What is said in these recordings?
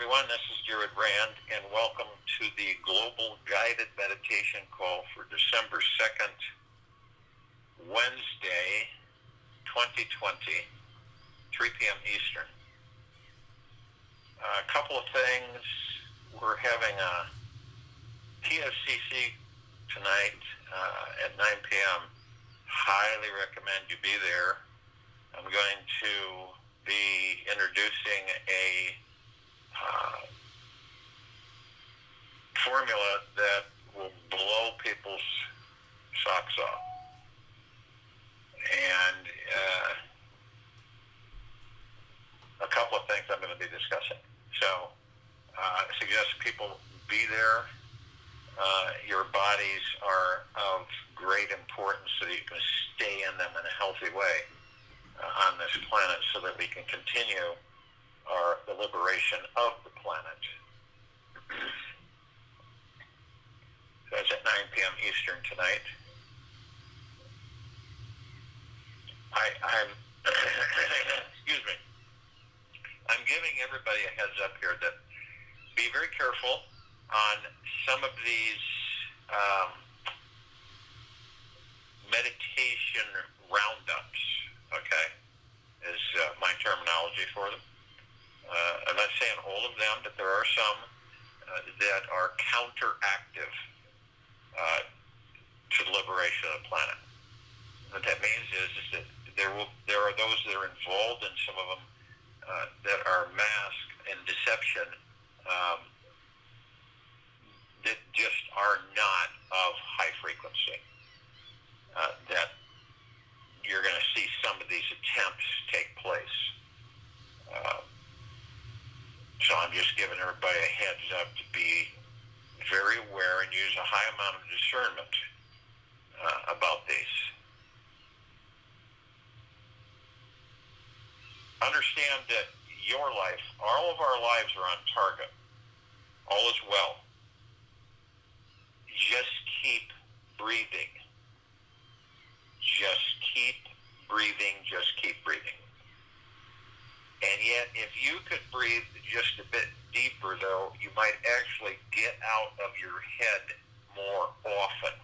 everyone. This is Jared Rand, and welcome to the Global Guided Meditation Call for December 2nd, Wednesday, 2020, 3 p.m. Eastern. A couple of things. We're having a TSCC tonight at 9 p.m. Highly recommend you be there. I'm going to be introducing a formula that will blow people's socks off. And a couple of things I'm going to be discussing. So I suggest people be there. Your bodies are of great importance so that you can stay in them in a healthy way on this planet so that we can continue the liberation of the planet. So that's at 9 p.m. Eastern tonight. I'm excuse me. I'm giving everybody a heads up here that be very careful on some of these meditation roundups, okay, is my terminology for them. I'm not saying all of them, but there are some that are counteractive to the liberation of the planet. What that means is that there are those that are involved in some of them that are mask and deception that just are not of high frequency. That you're going to see some of these attempts take place. So I'm just giving everybody a heads up to be very aware and use a high amount of discernment about these. Understand that your life, all of our lives are on target. All is well. Just keep breathing. Just keep breathing. Just keep breathing. And yet, if you could breathe just a bit deeper, though, you might actually get out of your head more often.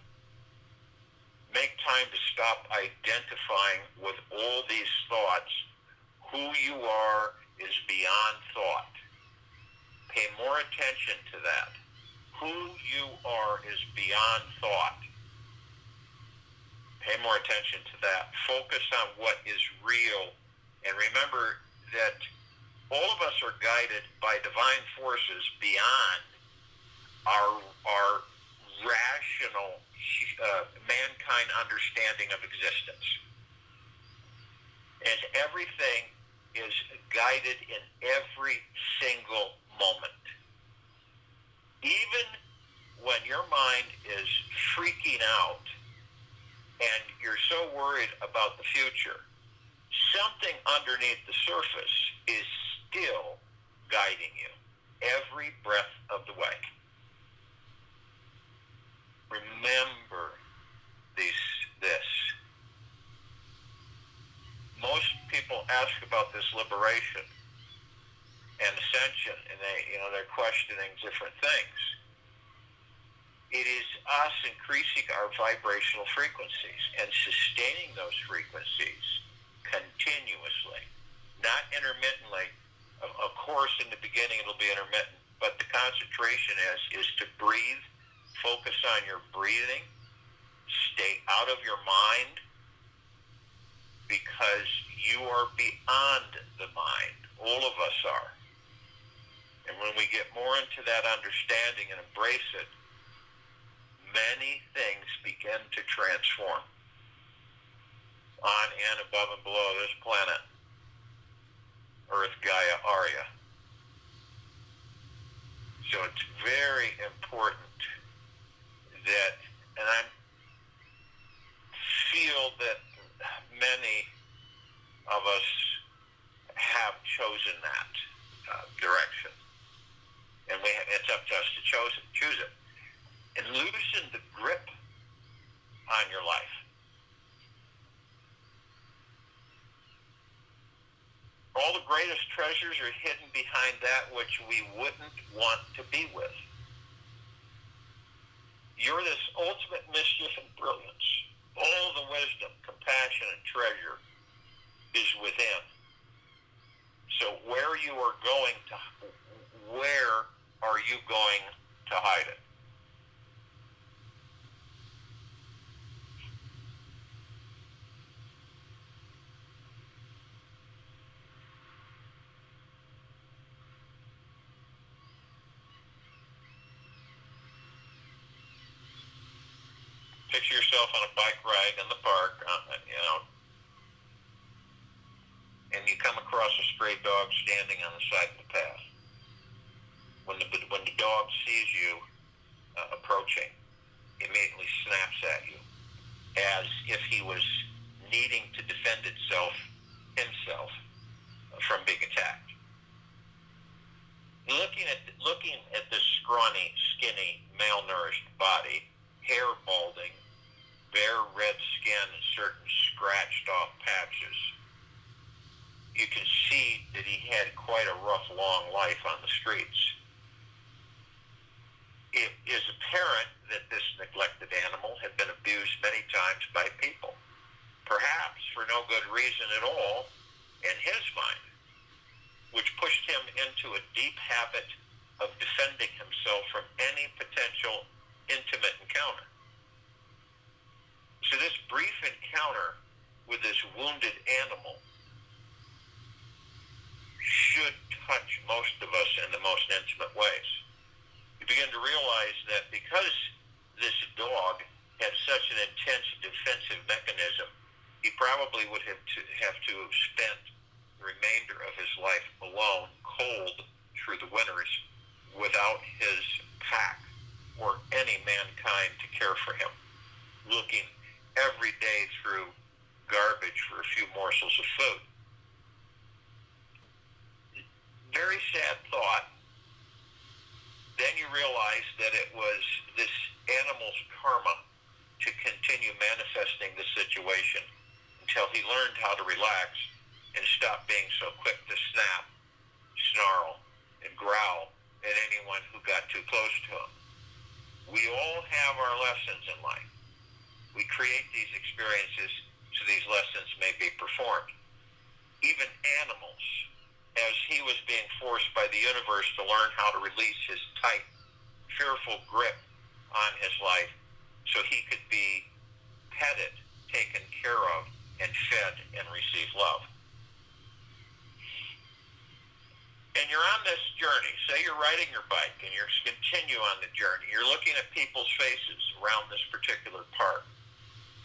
Make time to stop identifying with all these thoughts. Who you are is beyond thought. Pay more attention to that. Who you are is beyond thought. Pay more attention to that. Focus on what is real. And remember that all of us are guided by divine forces beyond our rational mankind understanding of existence. And everything is guided in every single moment. Even when your mind is freaking out and you're so worried about the future, something underneath the surface is still guiding you every breath of the way. Remember this. Most people ask about this liberation and ascension, and they're questioning different things. It is us increasing our vibrational frequencies and sustaining those frequencies continuously, not intermittently. Of course, in the beginning it'll be intermittent, but the concentration is to breathe, focus on your breathing, stay out of your mind, because you are beyond the mind. All of us are. And when we get more into that understanding and embrace it, many things begin to transform on and above and below this planet, Earth, Gaia, Arya. So it's very important that, and I feel that many of us have chosen that direction. And it's up to us to choose it. And loosen the grip on your life. All the great greatest treasures are hidden behind that which we wouldn't want to be with. You're this ultimate mischief and brilliance. All the wisdom, compassion, and treasure is within. So where are you going to hide it? Picture yourself on a bike ride in the park, and you come across a stray dog standing on the side of the path. When the dog sees you approaching, he immediately snaps at you as if he was needing to defend himself from being attacked. Looking at this scrawny, skinny, malnourished body, hair balding, bare red skin, and certain scratched off patches, you can see that he had quite a rough, long life on the streets. It is apparent that this neglected animal had been abused many times by people, perhaps for no good reason at all in his mind, which pushed him into a deep habit of defending himself from any potential intimate encounter. So this brief encounter with this wounded animal should touch most of us in the most intimate ways. You begin to realize that because this dog had such an intense defensive mechanism, he probably would have to have spent the remainder of his life alone, cold through the winters, without his pack or any mankind to care for him, looking every day through garbage for a few morsels of food. Very sad thought. Then you realize that it was this animal's karma to continue manifesting the situation until he learned how to relax and stop being so quick to snap, snarl, and growl at anyone who got too close to him. We all have our lessons in life. We create these experiences so these lessons may be performed. Even animals, as he was being forced by the universe to learn how to release his tight, fearful grip on his life so he could be petted, taken care of, and fed and receive love. And you're on this journey. Say you're riding your bike and you're continue on the journey. You're looking at people's faces around this particular park.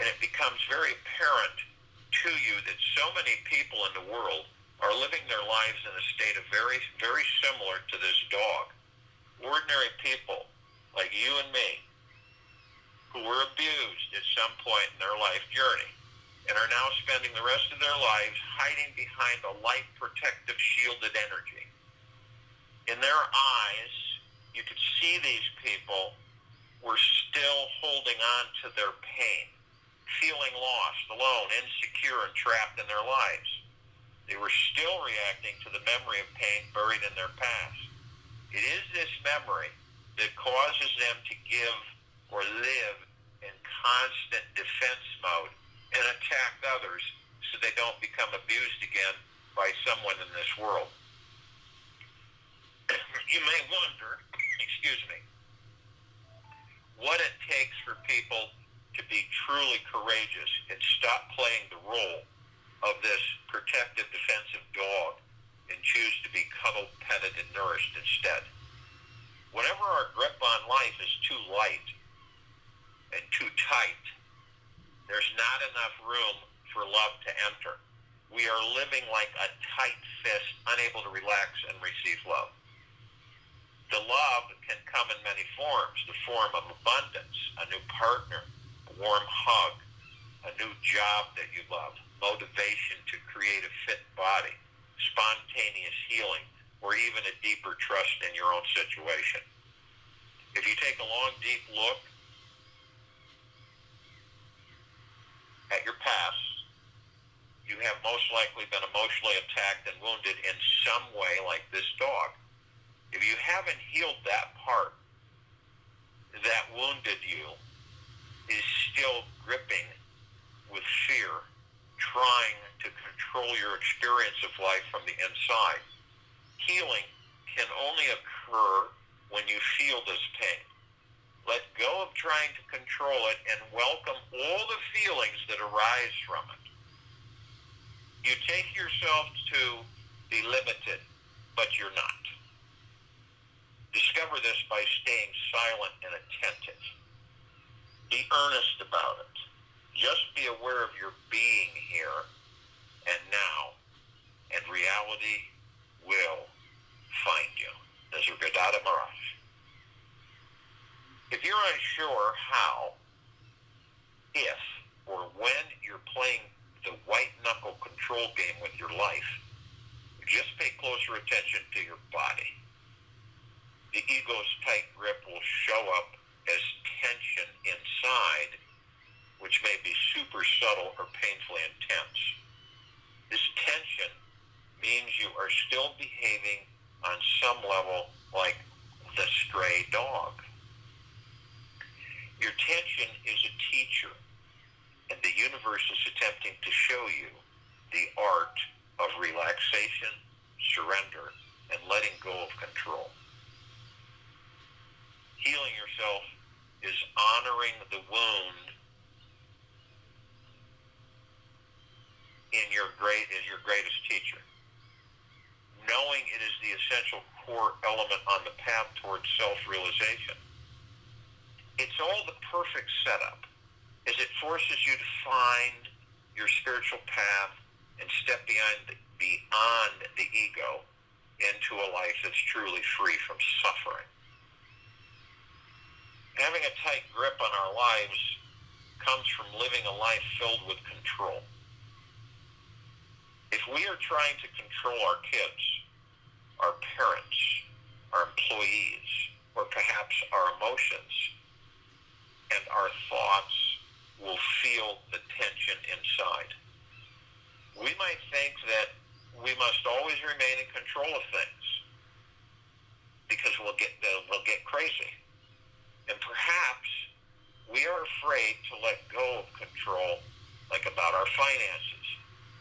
And it becomes very apparent to you that so many people in the world are living their lives in a state of very, very similar to this dog. Ordinary people like you and me who were abused at some point in their life journey and are now spending the rest of their lives hiding behind a light protective shielded energy. In their eyes, you could see these people were still holding on to their pain, feeling lost, alone, insecure, and trapped in their lives. They were still reacting to the memory of pain buried in their past. It is this memory that causes them to give or live in constant defense mode and attack others so they don't become abused again by someone in this world. You may wonder, what it takes for people to be truly courageous and stop playing the role of this protective, defensive dog and choose to be cuddled, petted, and nourished instead. Whenever our grip on life is too light and too tight, there's not enough room for love to enter. We are living like a tight fist, unable to relax and receive love. The love can come in many forms: the form of abundance, a new partner, a warm hug, a new job that you love, motivation to create a fit body, spontaneous healing, or even a deeper trust in your own situation. If you take a long, deep look at your past, you have most likely been emotionally attacked and wounded in some way, like this dog. If you haven't healed that part that wounded you, is still gripping with fear, trying to control your experience of life from the inside. Healing can only occur when you feel this pain. Let go of trying to control it and welcome all the feelings that arise from it. You take yourself to be limited, but you're not. Discover this by staying silent and attentive. Be earnest about it. Just be aware of your being here and now, and reality will find you. Nisargadatta Maharaj. If you're unsure how, if, or when you're playing the white-knuckle control game with your life, just pay closer attention to your body. The ego's tight grip will show up as tension inside, which may be super subtle or painfully intense. This tension means you are still behaving on some level like the stray dog. Your tension is a teacher, and the universe is attempting to show you the art of relaxation, surrender, and letting go of control. Healing yourself is honoring the wound in your greatest teacher. Knowing it is the essential core element on the path towards self-realization. It's all the perfect setup, as it forces you to find your spiritual path and step beyond the ego into a life that's truly free from suffering. Having a tight grip on our lives comes from living a life filled with control. If we are trying to control our kids, our parents, our employees, or perhaps our emotions, and our thoughts will feel the tension inside. We might think that we must always remain in control of things because we'll get crazy. And perhaps we are afraid to let go of control, like about our finances,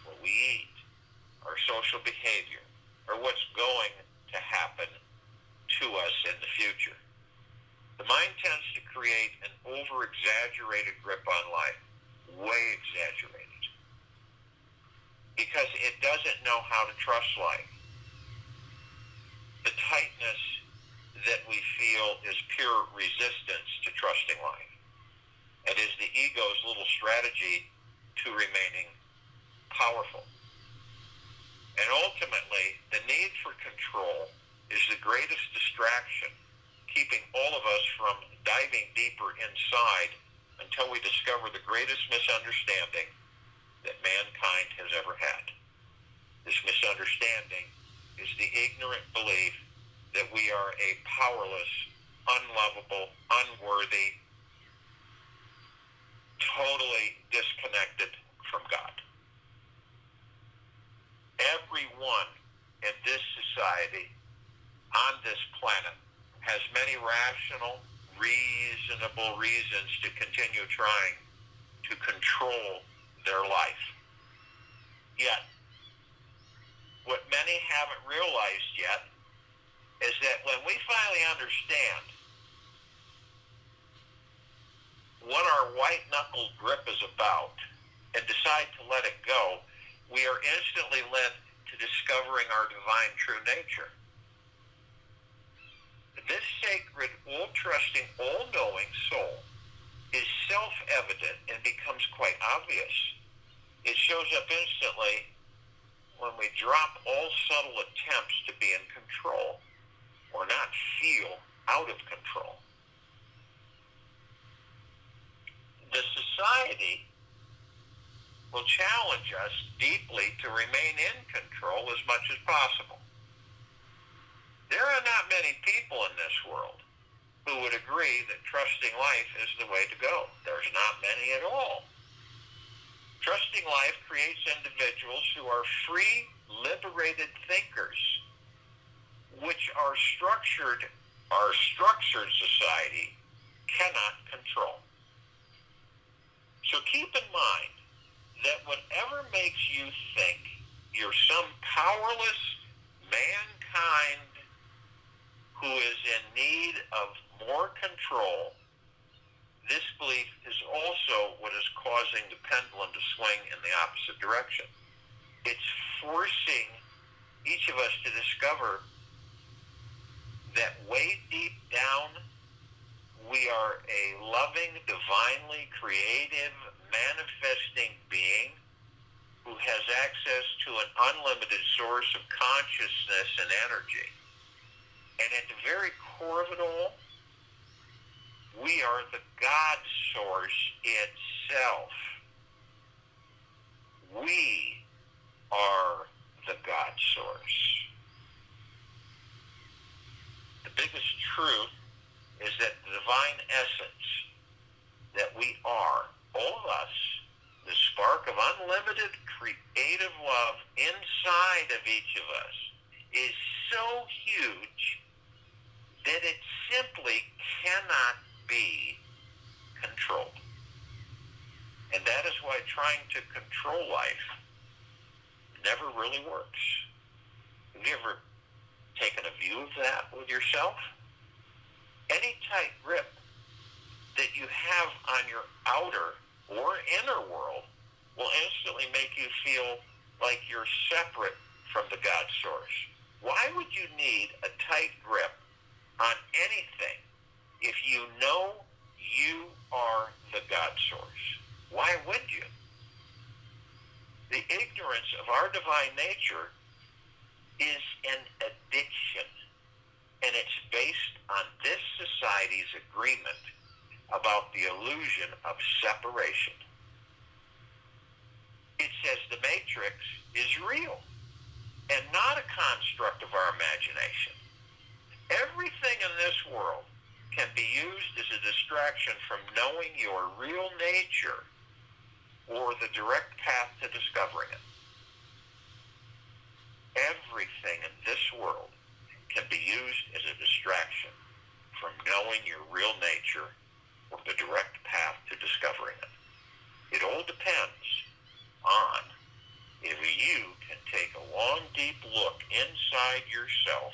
what we eat, our social behavior, or what's going to happen to us in the future. The mind tends to create an over-exaggerated grip on life, way exaggerated, because it doesn't know how to trust life. The tightness that we feel is pure resistance to trusting life. It is the ego's little strategy to remaining powerful. And ultimately, the need for control is the greatest distraction, keeping all of us from diving deeper inside until we discover the greatest misunderstanding that mankind has ever had. This misunderstanding is the ignorant belief that we are a powerless, unlovable, unworthy, totally disconnected from God. Everyone in this society, on this planet, has many rational, reasonable reasons to continue trying to control their life. Yet, what many haven't realized yet is that when we finally understand what our white-knuckled grip is about and decide to let it go, we are instantly led to discovering our divine true nature. This sacred, all-trusting, all-knowing soul is self-evident and becomes quite obvious. It shows up instantly when we drop all subtle attempts to be in control or not feel out of control. The society will challenge us deeply to remain in control as much as possible. There are not many people in this world who would agree that trusting life is the way to go. There's not many at all. Trusting life creates individuals who are free, liberated thinkers, which our structured society cannot control. So keep in mind that whatever makes you think you're some powerless mankind who is in need of more control, this belief is also what is causing the pendulum to swing in the opposite direction. It's forcing each of us to discover that way deep down, we are a loving, divinely creative, manifesting being who has access to an unlimited source of consciousness and energy. And at the very core of it all, we are the God source itself. We are the God source. The biggest truth is that the divine essence that we are, all of us, the spark of unlimited creative love inside of each of us, is so huge that it simply cannot be controlled. And that is why trying to control life never really works. Have you ever taken a view of that with yourself? Any tight grip that you have on your outer or inner world will instantly make you feel like you're separate from the God source. Why would you need a tight grip on anything if you know you are the God source? Why would you? The ignorance of our divine nature is an addiction, and it's based on this society's agreement about the illusion of separation. It says the Matrix is real and not a construct of our imagination. Everything in this world can be used as a distraction from knowing your real nature or the direct path to discovering it. Everything in this world can be used as a distraction from knowing your real nature or the direct path to discovering it. It all depends on if you can take a long, deep look inside yourself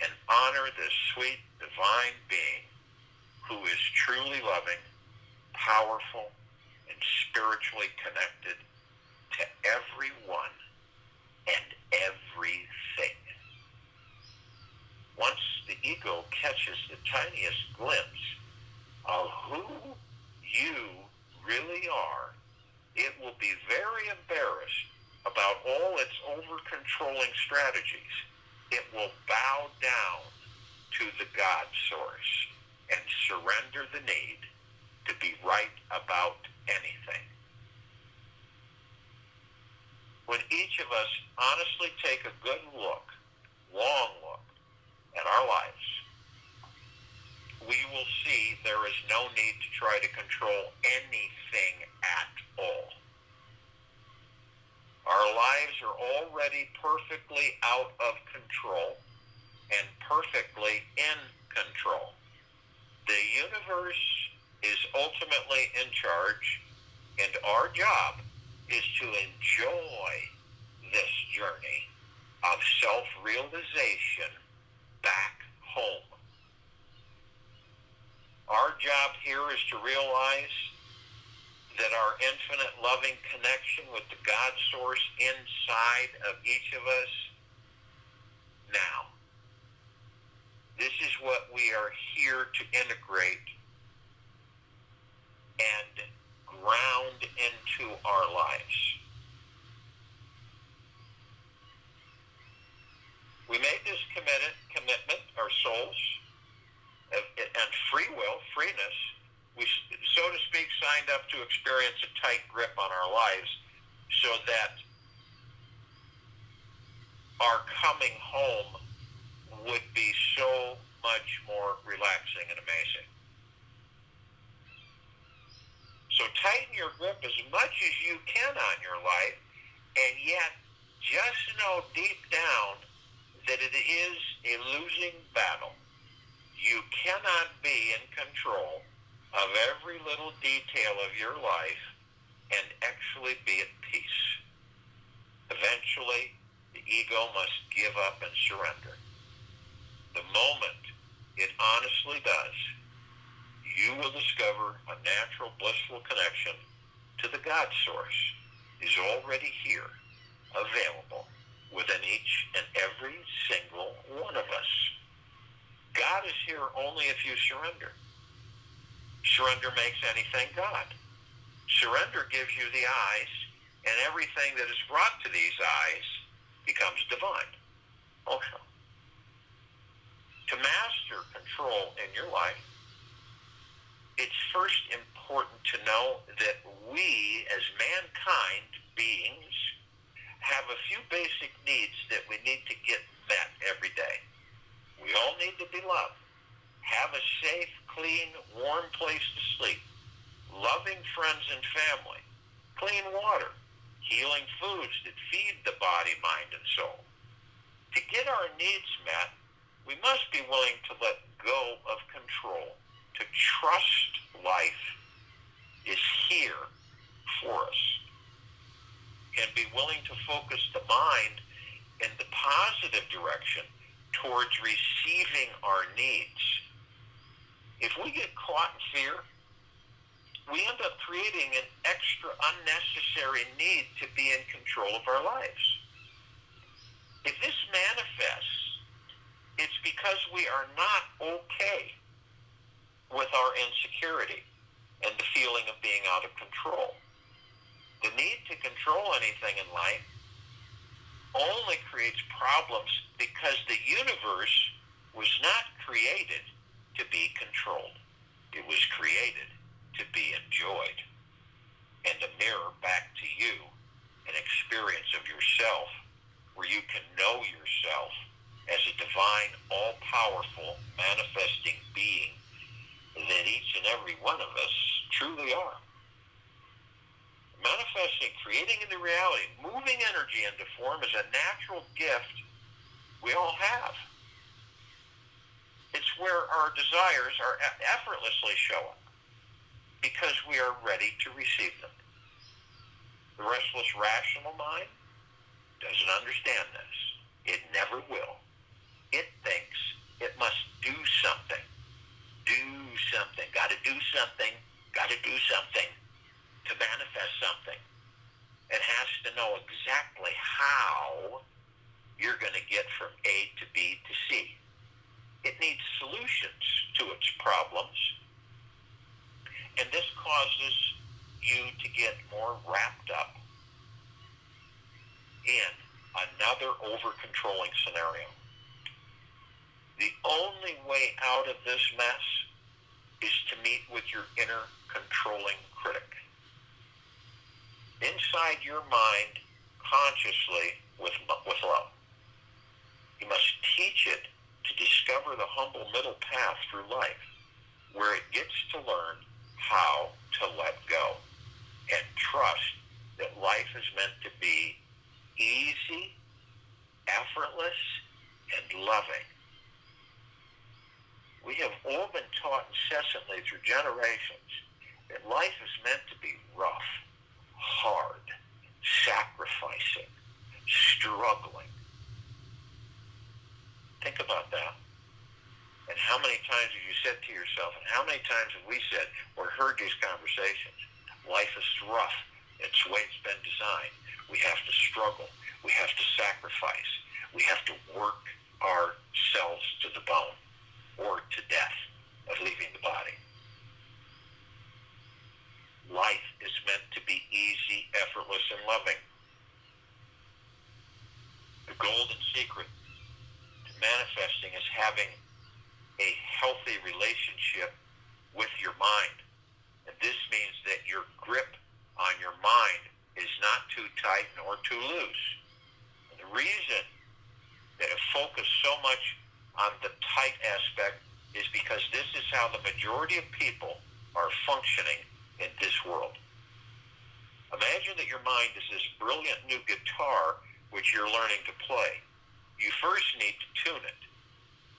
and honor this sweet, divine being who is truly loving, powerful, and spiritually connected to everyone and everything. Once the ego catches the tiniest glimpse of who you really are, it will be very embarrassed about all its over-controlling strategies. It will bow down to the God source and surrender the need to be right about anything. When each of us honestly take a good look, long look, at our lives, we will see there is no need to try to control anything at all. Our lives are already perfectly out of control and perfectly in control. The universe is ultimately in charge, and our job is to enjoy this journey of self-realization back home. Our job here is to realize that our infinite loving connection with the God source inside of each of us now. This is what we are here to integrate and ground into our lives. We made this commitment, our souls, and free will, freeness. We, so to speak, signed up to experience a tight grip on our lives so that our coming home would be so much more relaxing and amazing. So So tighten your grip as much as you can on your life, and yet just know deep down that it is a losing battle. You cannot be in control of every little detail of your life and actually be at peace. Eventually, the ego must give up and surrender. The moment it honestly does, you will discover a natural, blissful connection to the God source is already here, available within each and every single one of us. God is here only if you surrender. Surrender makes anything God. Surrender gives you the eyes, and everything that is brought to these eyes becomes divine. Also, to master control in your life, it's first important to know that we, as mankind beings, have a few basic needs that we need to get met every day. We all need to be loved, have a safe, clean, warm place to sleep, loving friends and family, clean water, healing foods that feed the body, mind, and soul. To get our needs met, we must be willing to let go of control, to trust life is here for us, and be willing to focus the mind in the positive direction towards receiving our needs. If we get caught in fear, we end up creating an extra unnecessary need to be in control of our lives. If this manifests, it's because we are not okay with our insecurity and the feeling of being out of control. The need to control anything in life only creates problems because the universe was not created to be controlled. It was created to be enjoyed, and to mirror back to you an experience of yourself where you can know yourself as a divine, all-powerful, manifesting being that each and every one of us truly are. Manifesting, creating into reality, moving energy into form is a natural gift we all have. It's where our desires are effortlessly show up because we are ready to receive them. The restless, rational mind doesn't understand this. It never will. It thinks it must do something. Do something. Got to do something. Got to do something to manifest something. It has to know exactly how you're going to get from A to B to C. It needs solutions to its problems, and this causes you to get more wrapped up in another over-controlling scenario. The only way out of this mess is to meet with your inner controlling critic. Inside your mind, consciously, with love. You must teach it to discover the humble middle path through life, where it gets to learn how to let go and trust that life is meant to be easy, effortless, and loving. We have all been taught incessantly through generations that life is meant to be rough, hard, sacrificing, struggling. Think about that. And how many times have you said to yourself, and how many times have we said or heard these conversations, life is rough. It's the way it's been designed. We have to struggle. We have to sacrifice. We have to work ourselves to the bone or to death of leaving the body. Life is meant to be easy, effortless, and loving. The golden secret to manifesting is having a healthy relationship with your mind. And this means that your grip on your mind is not too tight nor too loose. And the reason that it focused so much on the tight aspect is because this is how the majority of people are functioning in this world. Imagine that your mind is this brilliant new guitar which you're learning to play. You first need to tune it.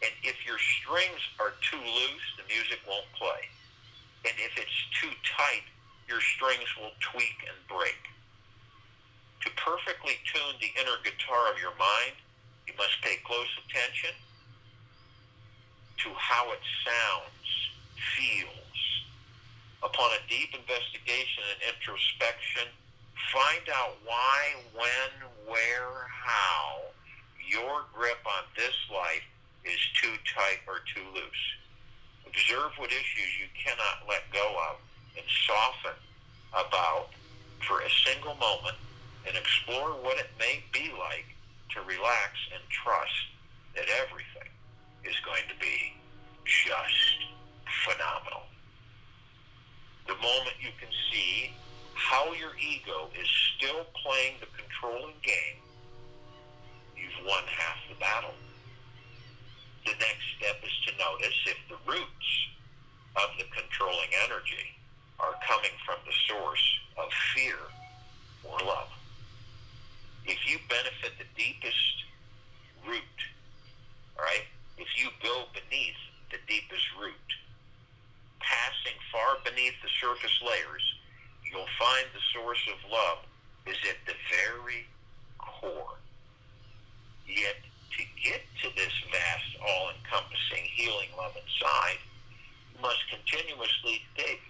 And if your strings are too loose, the music won't play. And if it's too tight, your strings will tweak and break. To perfectly tune the inner guitar of your mind, you must pay close attention to how it sounds, feels. Upon a deep investigation and introspection, find out why, when, where, how your grip on this life is too tight or too loose. Observe what issues you cannot let go of and soften about for a single moment, and explore what it may be like to relax and trust that everything is going to be just phenomenal. The moment you can see how your ego is still playing the controlling game, you've won half the battle. The next step is to notice if the roots of the controlling energy are coming from the source of fear or love. If you benefit the deepest root, all right, if you go beneath the deepest root, passing far beneath the surface layers, you'll find the source of love is at the very core. Yet, to get to this vast, all-encompassing healing love inside, you must continuously dig.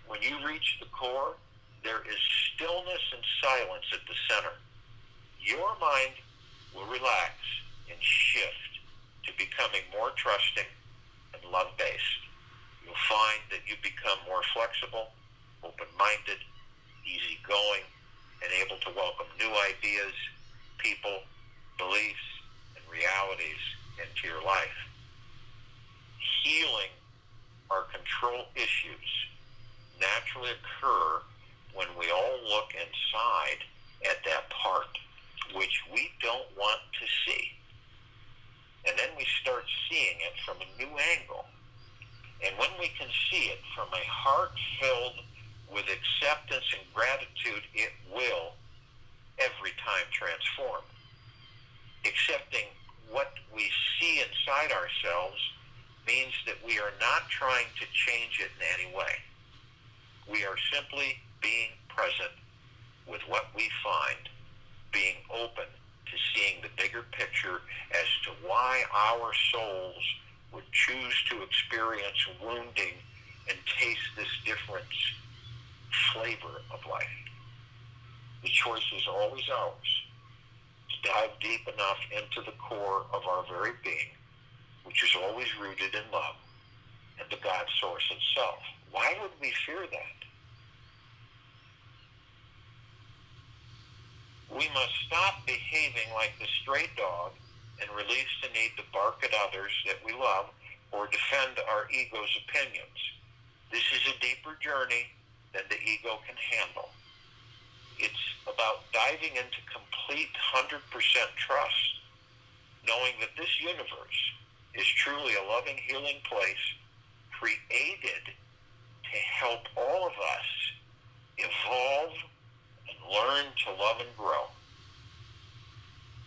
When you reach the core, there is stillness and silence at the center. Your mind will relax and shift to becoming more trusting and love-based. You'll find that you become more flexible, open-minded, easygoing, and able to welcome new ideas, people, beliefs, and realities into your life. Healing or control issues naturally occur when we all look inside at that part which we don't want to see. And then we start seeing it from a new angle. And when we can see it from a heart filled with acceptance and gratitude, it will every time transform. Accepting what we see inside ourselves means that we are not trying to change it in any way. We are simply being present with what we find, being open to seeing the bigger picture as to why our souls would choose to experience wounding and taste this different flavor of life. The choice is always ours to dive deep enough into the core of our very being, which is always rooted in love and the God source itself. Why would we fear that? We must stop behaving like the stray dog and release the need to bark at others that we love or defend our ego's opinions. This is a deeper journey than the ego can handle. It's about diving into complete 100% trust, knowing that this universe is truly a loving, healing place created to help all of us evolve and learn to love and grow.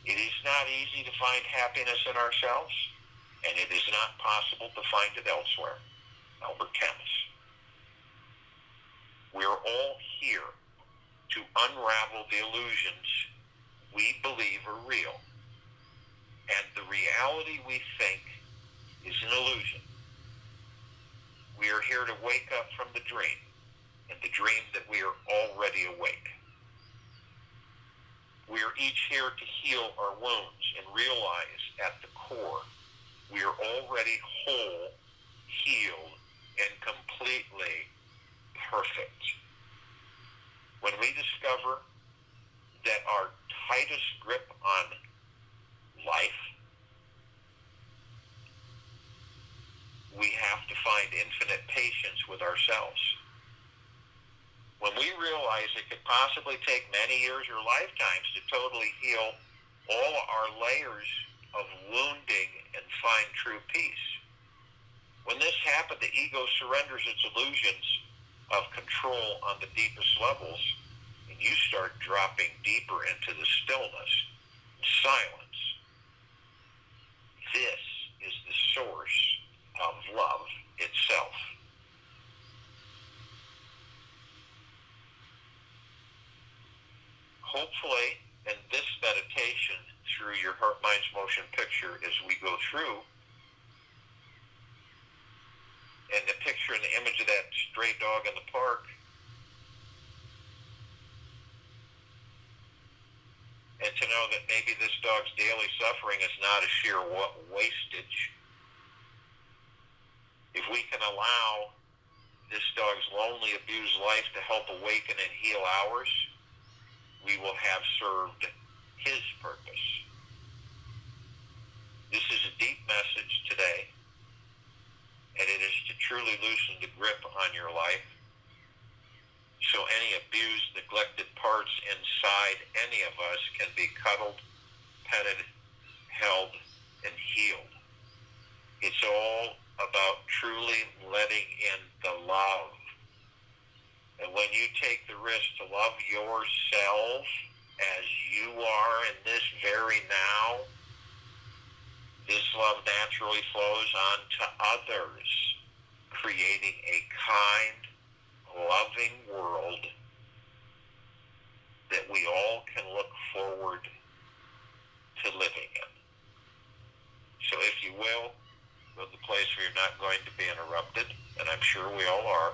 It is not easy to find happiness in ourselves, and it is not possible to find it elsewhere. Albert Camus. We are all here to unravel the illusions we believe are real. And the reality we think is an illusion. We are here to wake up from the dream, and the dream that we are already awake. We are each here to heal our wounds and realize at the core we are already whole, healed, and completely perfect. When we discover that our tightest grip on life, we have to find infinite patience with ourselves. When we realize it could possibly take many years or lifetimes to totally heal all our layers of wounding and find true peace. When this happens, the ego surrenders its illusions of control on the deepest levels, and you start dropping deeper into the stillness and silence. This is the source of love itself. Hopefully, in this meditation, through your heart, mind's motion picture, as we go through, and the picture and the image of that stray dog in the park, and to know that maybe this dog's daily suffering is not a sheer wastage. If we can allow this dog's lonely, abused life to help awaken and heal ours, we will have served his purpose. This is a deep message today, and it is to truly loosen the grip on your life, so any abused, neglected parts inside any of us can be cuddled, petted, held, and healed. It's all about truly letting in the love. And when you take the risk to love yourself as you are in this very now, this love naturally flows on to others, creating a kind, loving world that we all can look forward to living in. So if you will, go to the place where you're not going to be interrupted, and I'm sure we all are.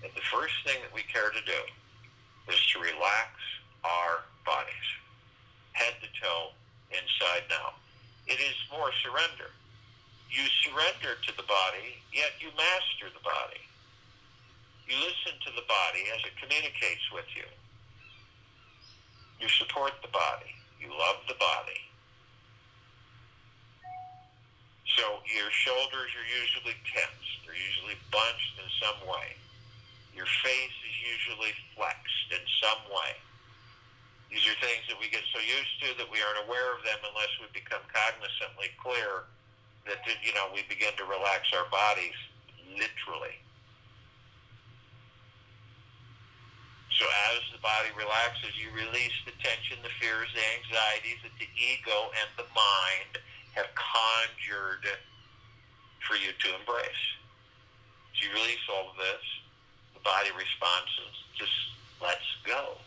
And the first thing that we care to do is to relax our bodies, head to toe, inside and out. It is more surrender. You surrender to the body, yet you master the body. You listen to the body as it communicates with you. You support the body. You love the body. So your shoulders are usually tense. They're usually bunched in some way. Your face is usually flexed in some way. These are things that we get so used to that we aren't aware of them unless we become cognizantly clear that, we begin to relax our bodies literally. So as the body relaxes, you release the tension, the fears, the anxieties that the ego and the mind have conjured for you to embrace. So you release all of this, the body responds and just lets go.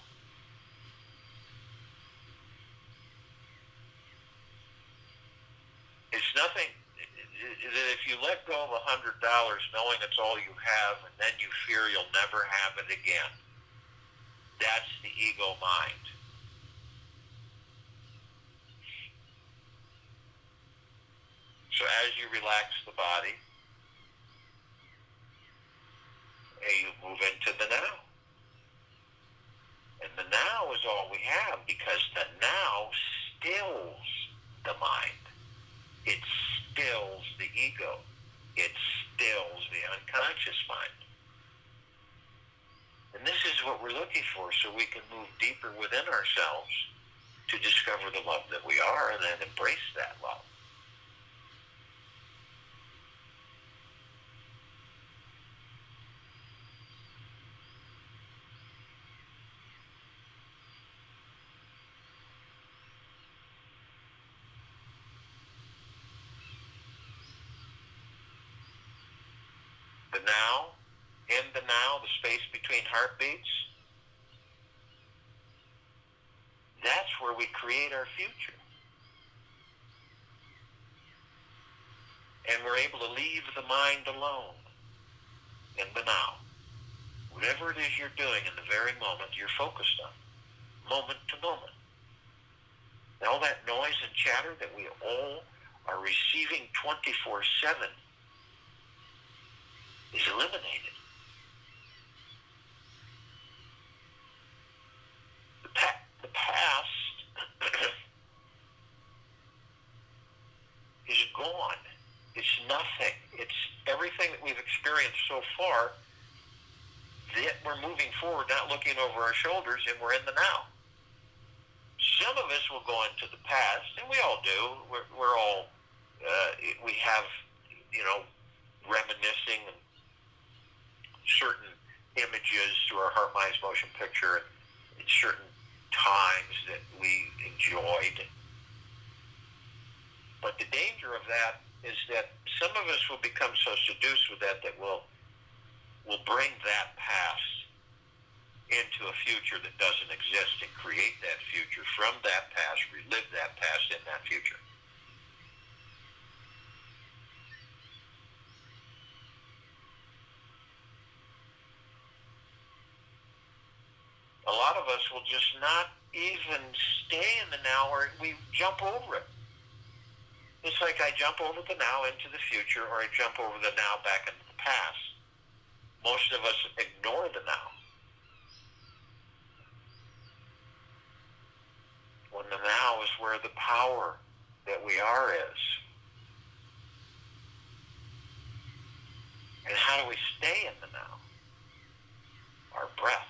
It's nothing that if you let go of $100 knowing it's all you have and then you fear you'll never have it again, that's the ego mind. So as you relax the body, you move into the now. And the now is all we have because the now stills the mind. It stills the ego. It stills the unconscious mind. And this is what we're looking for so we can move deeper within ourselves to discover the love that we are and then embrace that love. The now, in the now, the space between heartbeats, that's where we create our future. And we're able to leave the mind alone in the now. Whatever it is you're doing in the very moment you're focused on, moment to moment. And all that noise and chatter that we all are receiving 24/7 is eliminated. The past is gone. It's nothing. It's everything that we've experienced so far that we're moving forward, not looking over our shoulders, and we're in the now. Some of us will go into the past, and we all do. We're all, we have, reminiscing and certain to our heart, minds, motion picture at certain times that we enjoyed. But the danger of that is that some of us will become so seduced with that we'll bring that past into a future that doesn't exist and create that future from that past, relive that past in that future. A lot of us will just not even stay in the now, or we jump over it. It's like I jump over the now into the future, or I jump over the now back into the past. Most of us ignore the now. When the now is where the power that we are is. And how do we stay in the now? Our breath.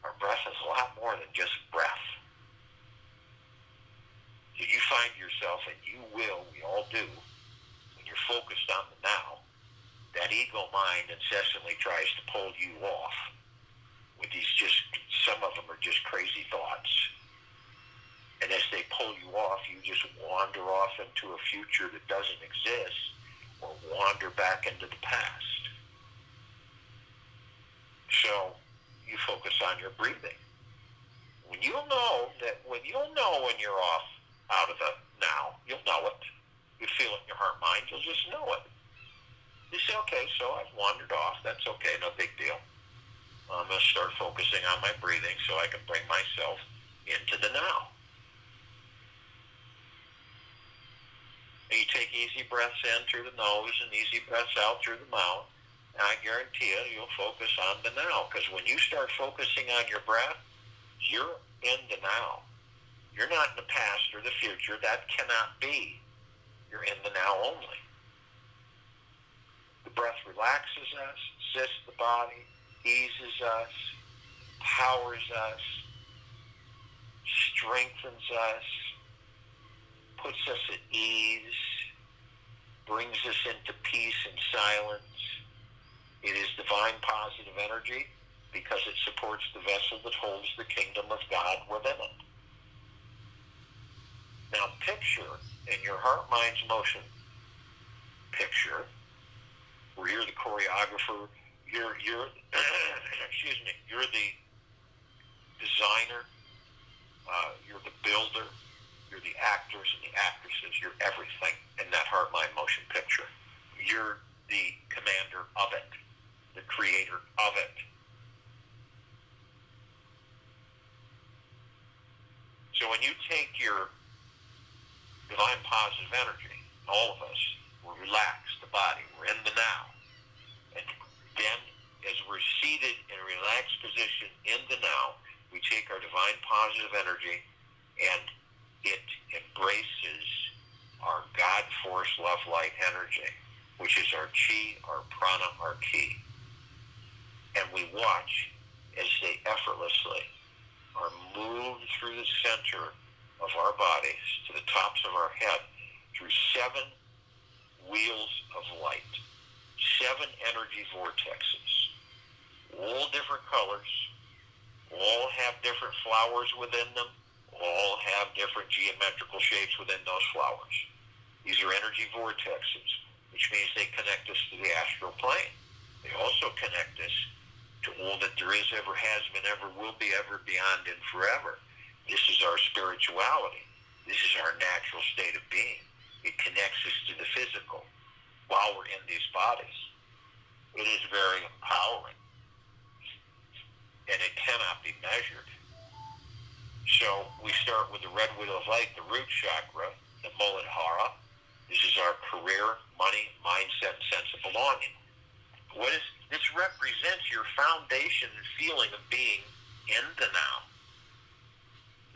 Our breath is a lot more than just breath. So you find yourself, and you will, we all do, when you're focused on the now, that ego mind incessantly tries to pull you off with these some of them are just crazy thoughts. And as they pull you off, you just wander off into a future that doesn't exist, or wander back into the past. So you focus on your breathing. When you'll know when you're off out of the now, you'll know it. You feel it in your heart mind, you'll just know it. You say, okay, so I've wandered off. That's okay, no big deal. I'm going to start focusing on my breathing so I can bring myself into the now. And you take easy breaths in through the nose and easy breaths out through the mouth. And I guarantee you'll focus on the now. Because when you start focusing on your breath, you're in the now. You're not in the past or the future. That cannot be. You're in the now only. The breath relaxes us, assists the body, eases us, powers us, strengthens us, puts us at ease, brings us into peace and silence. It is divine positive energy because it supports the vessel that holds the kingdom of God within it. Now picture in your heart, mind's motion picture, where you're the choreographer, you're excuse me, you're the designer, you're the builder, you're the actors and the actresses, you're everything in that heart, mind, motion picture. You're the commander of it, the creator of it. So when you take your divine positive energy, all of us, we're relaxed, the body, we're in the now. And then as we're seated in a relaxed position in the now, we take our divine positive energy and it embraces our God force, love, light energy, which is our chi, our prana, our ki. And we watch as they effortlessly are moved through the center of our bodies to the tops of our head through 7 wheels of light, 7 energy vortexes, all different colors, all have different flowers within them, all have different geometrical shapes within those flowers. These are energy vortexes, which means they connect us to the astral plane. They also connect us to all that there is, ever has been, ever will be, ever, beyond, and forever. This is our spirituality. This is our natural state of being. It connects us to the physical while we're in these bodies. It is very empowering, and it cannot be measured. So we start with the red wheel of light, the root chakra, the Muladhara. This is our career, money, mindset, and sense of belonging. This represents your foundation and feeling of being in the now.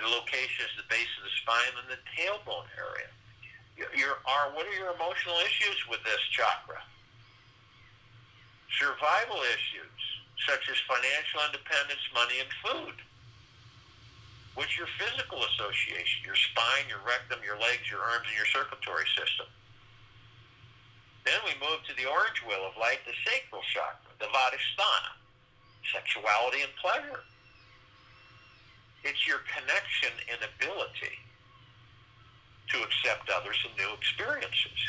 The location is the base of the spine and the tailbone area. What are your emotional issues with this chakra? Survival issues, such as financial independence, money, and food. What's your physical association? Your spine, your rectum, your legs, your arms, and your circulatory system. Then we move to the orange wheel of light, the sacral chakra, the Vadhisthana. sexuality and pleasure. It's your connection and ability to accept others and new experiences.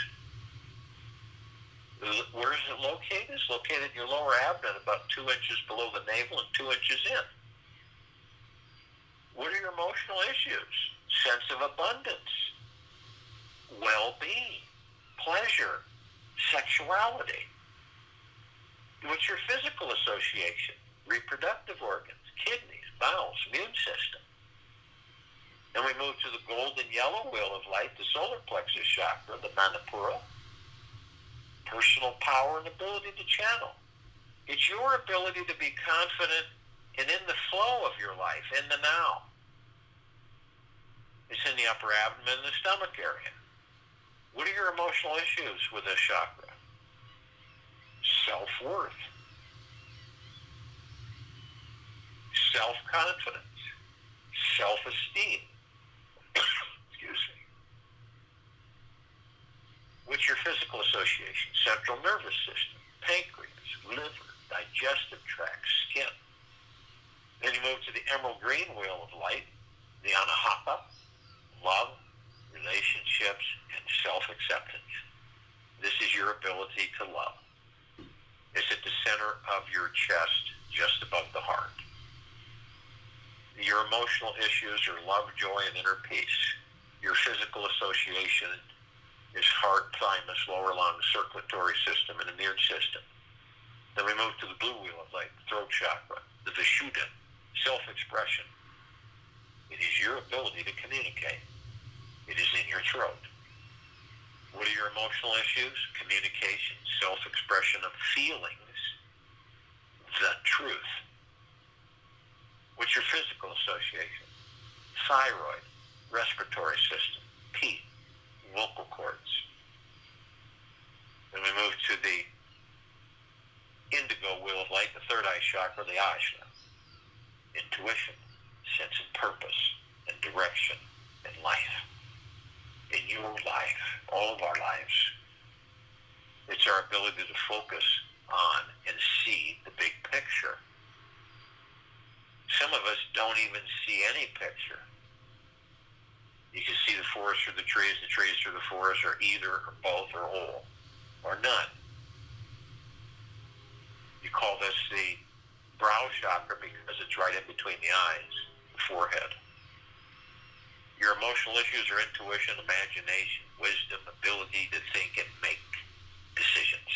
Where is it located? It's located in your lower abdomen, about 2 inches below the navel and 2 inches in. What are your emotional issues? Sense of abundance, well-being, pleasure, sexuality. What's your physical association? Reproductive organs, kidneys, bowels, immune system. Then we move to the golden yellow wheel of light, the solar plexus chakra, the Manipura. Personal power and ability to channel. It's your ability to be confident and in the flow of your life, in the now. It's in the upper abdomen and the stomach area. What are your emotional issues with this chakra? Self-worth, self-confidence, self-esteem. Excuse me. What's your physical association? Central nervous system, pancreas, liver, digestive tract, skin. Then you move to the emerald green wheel of light, the Anahata, love, relationships, and self-acceptance. This is your ability to love. It's at the center of your chest, just above the heart. Your emotional issues are love, joy, and inner peace. Your physical association is heart, thymus, lower lung, circulatory system, and immune system. Then we move to the blue wheel of light, the throat chakra, the Vishuddha, self-expression. It is your ability to communicate. It is in your throat. What are your emotional issues? Communication, self-expression of feelings, the truth. What's your physical association? Thyroid, respiratory system, teeth, vocal cords. Then we move to the indigo wheel of light, the third eye chakra, the Ajna. Intuition, sense of purpose and direction in life. In your life, all of our lives. It's our ability to focus on and see the big picture. Some of us don't even see any picture. You can see the forest through the trees through the forest, or either, or both, or all, or none. You call this the brow chakra because it's right in between the eyes, the forehead. Your emotional issues are intuition, imagination, wisdom, ability to think and make decisions.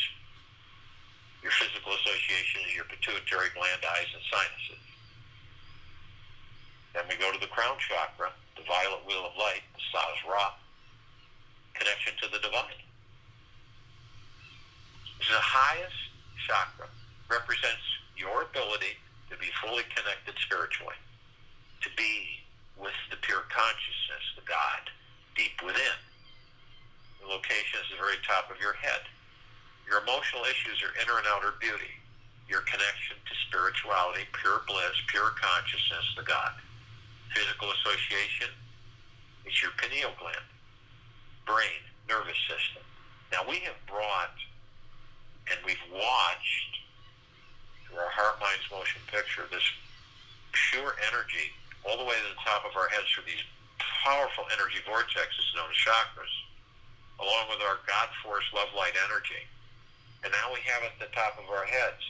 Your physical association is your pituitary gland, eyes, and sinuses. Then we go to the crown chakra, the violet wheel of light, the Sahasrara, connection to the divine. This is the highest chakra, represents your ability to be fully connected spiritually, to be with the pure consciousness, the God, deep within. The location is the very top of your head. Your emotional issues are inner and outer beauty, your connection to spirituality, pure bliss, pure consciousness, the God. Physical association is your pineal gland, brain, nervous system. Now we have brought and we've watched through our heart, minds, motion picture this pure energy all the way to the top of our heads through these powerful energy vortexes known as chakras, along with our God force, love, light energy. And now we have it at the top of our heads.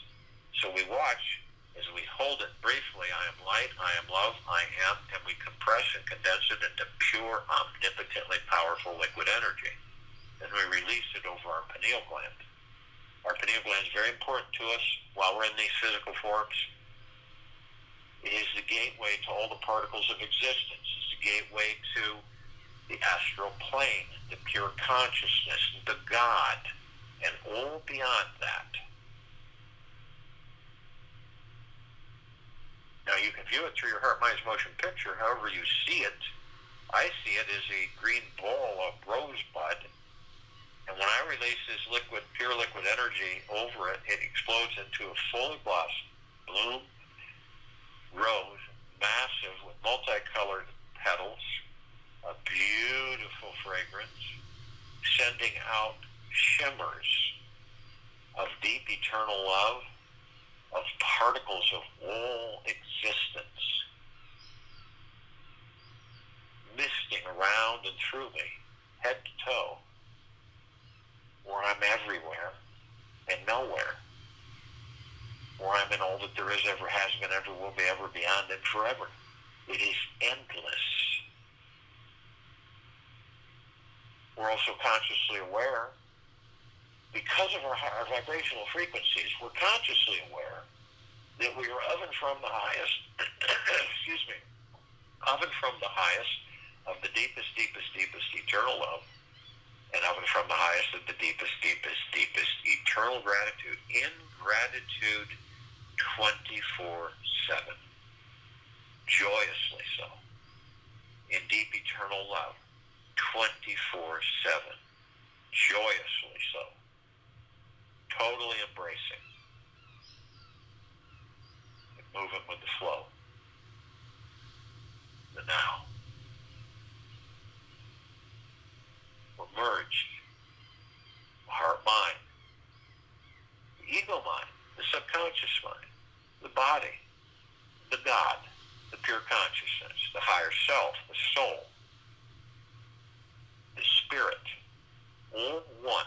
So we watch as we hold it briefly. I am light, I am love, I am, and we compress and condense it into pure, omnipotently powerful liquid energy. Then we release it over our pineal gland. Our pineal gland is very important to us while we're in these physical forms. It is the gateway to all the particles of existence. It's the gateway to the astral plane, the pure consciousness, the God, and all beyond that. Now you can view it through your heart, mind's motion picture however you see it. I see it as a green ball of rosebud. And when I release this liquid, pure liquid energy over it, it explodes into a fully blossomed bloom rose, massive with multicolored petals, a beautiful fragrance, sending out shimmers of deep eternal love, of particles of all existence misting around and through me, head to toe, where I'm everywhere and nowhere, where I'm in all that there is, ever has been, ever will be, ever, beyond, and forever. It is endless. We're also consciously aware, because of our vibrational frequencies, we're consciously aware that we are of and from the highest, excuse me, of and from the highest of the deepest, deepest, deepest eternal love, and of and from the highest of the deepest, deepest, deepest eternal gratitude, in gratitude 24/7, joyously so, in deep eternal love 24/7, joyously so, totally embracing and moving with the flow, the now. We're merged, the heart-mind, the ego-mind, the subconscious mind, the body, the God, the pure consciousness, the higher self, the soul, the spirit, all one.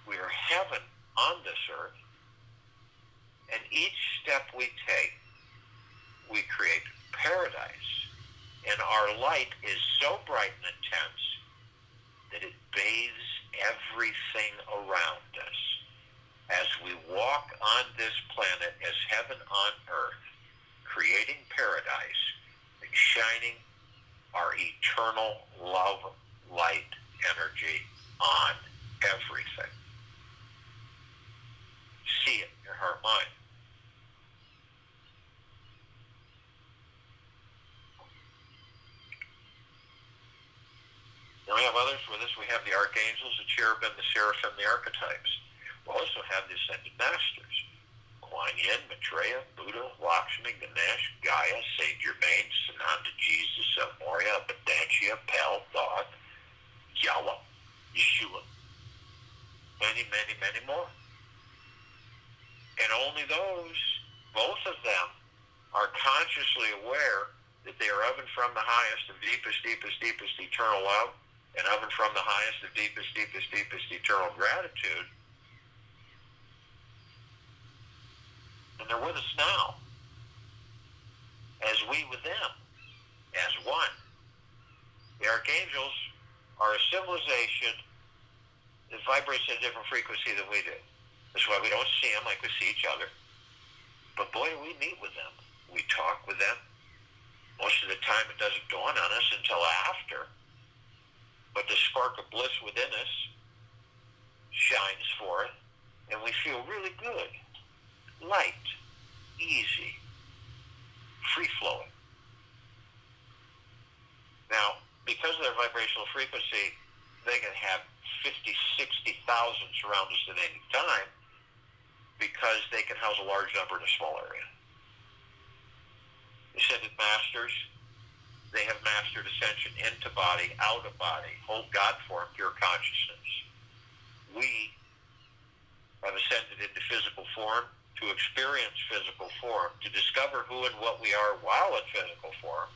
We are heaven on this earth, and each step we take, we create paradise, and our light is so bright and intense that it bathes everything around us as we walk on this planet as heaven on earth, creating paradise and shining our eternal love, light, energy on everything. See it in your heart, mind. Then we have others. With us, we have the archangels, the cherubim, the seraphim, the archetypes. We also have the ascended masters: Kuan Yin, Maitreya, Buddha, Lakshmi, Ganesh, Gaia, Saint Germain, Sananda, Jesus, Moria, Abundantia, Pal, Thoth, Yahweh, Yeshua. Many, many, many more. And only those, both of them, are consciously aware that they are of and from the highest of deepest, deepest, deepest eternal love, and of and from the highest of deepest, deepest, deepest eternal gratitude. And they're with us now, as we with them, as one. The archangels are a civilization that vibrates at a different frequency than we do. That's why we don't see them like we see each other. But boy, do we meet with them. We talk with them. Most of the time it doesn't dawn on us until after. But the spark of bliss within us shines forth, and we feel really good, light, easy, free-flowing. Now, because of their vibrational frequency, they can have 50, 60,000 surround us at any time, because they can house a large number in a small area. Ascended masters, they have mastered ascension into body, out of body, whole God form, pure consciousness. We have ascended into physical form to experience physical form, to discover who and what we are while in physical form,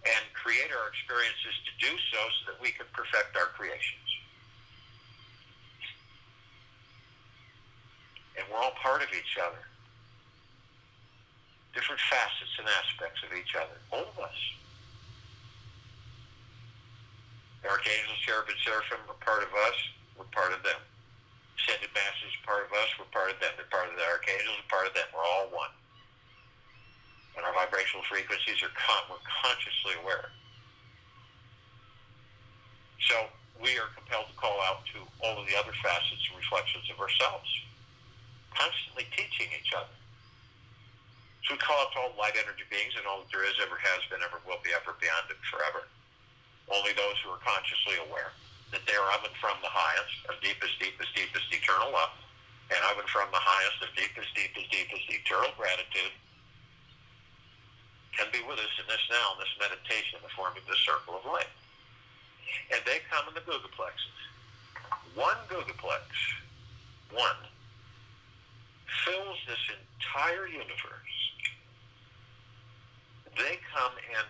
and create our experiences to do so that we can perfect our creations. And we're all part of each other. Different facets and aspects of each other. All of us. The archangels, cherubim, seraphim are part of us. We're part of them. Ascended masters are part of us. We're part of them. They're part of the archangels. We're part of them. We're all one. And our vibrational frequencies are we're consciously aware. So we are compelled to call out to all of the other facets and reflections of ourselves, constantly teaching each other. So we call out to all light energy beings and all that there is, ever has been, ever will be, ever beyond, and forever. Only those who are consciously aware that they are of and from the highest, of deepest, deepest, deepest eternal love, and of and from the highest, of deepest, deepest, deepest eternal gratitude, can be with us in this now, in this meditation, in the form of this circle of light. And they come in the gugaplexes. One gugaplex, one, entire universe. They come in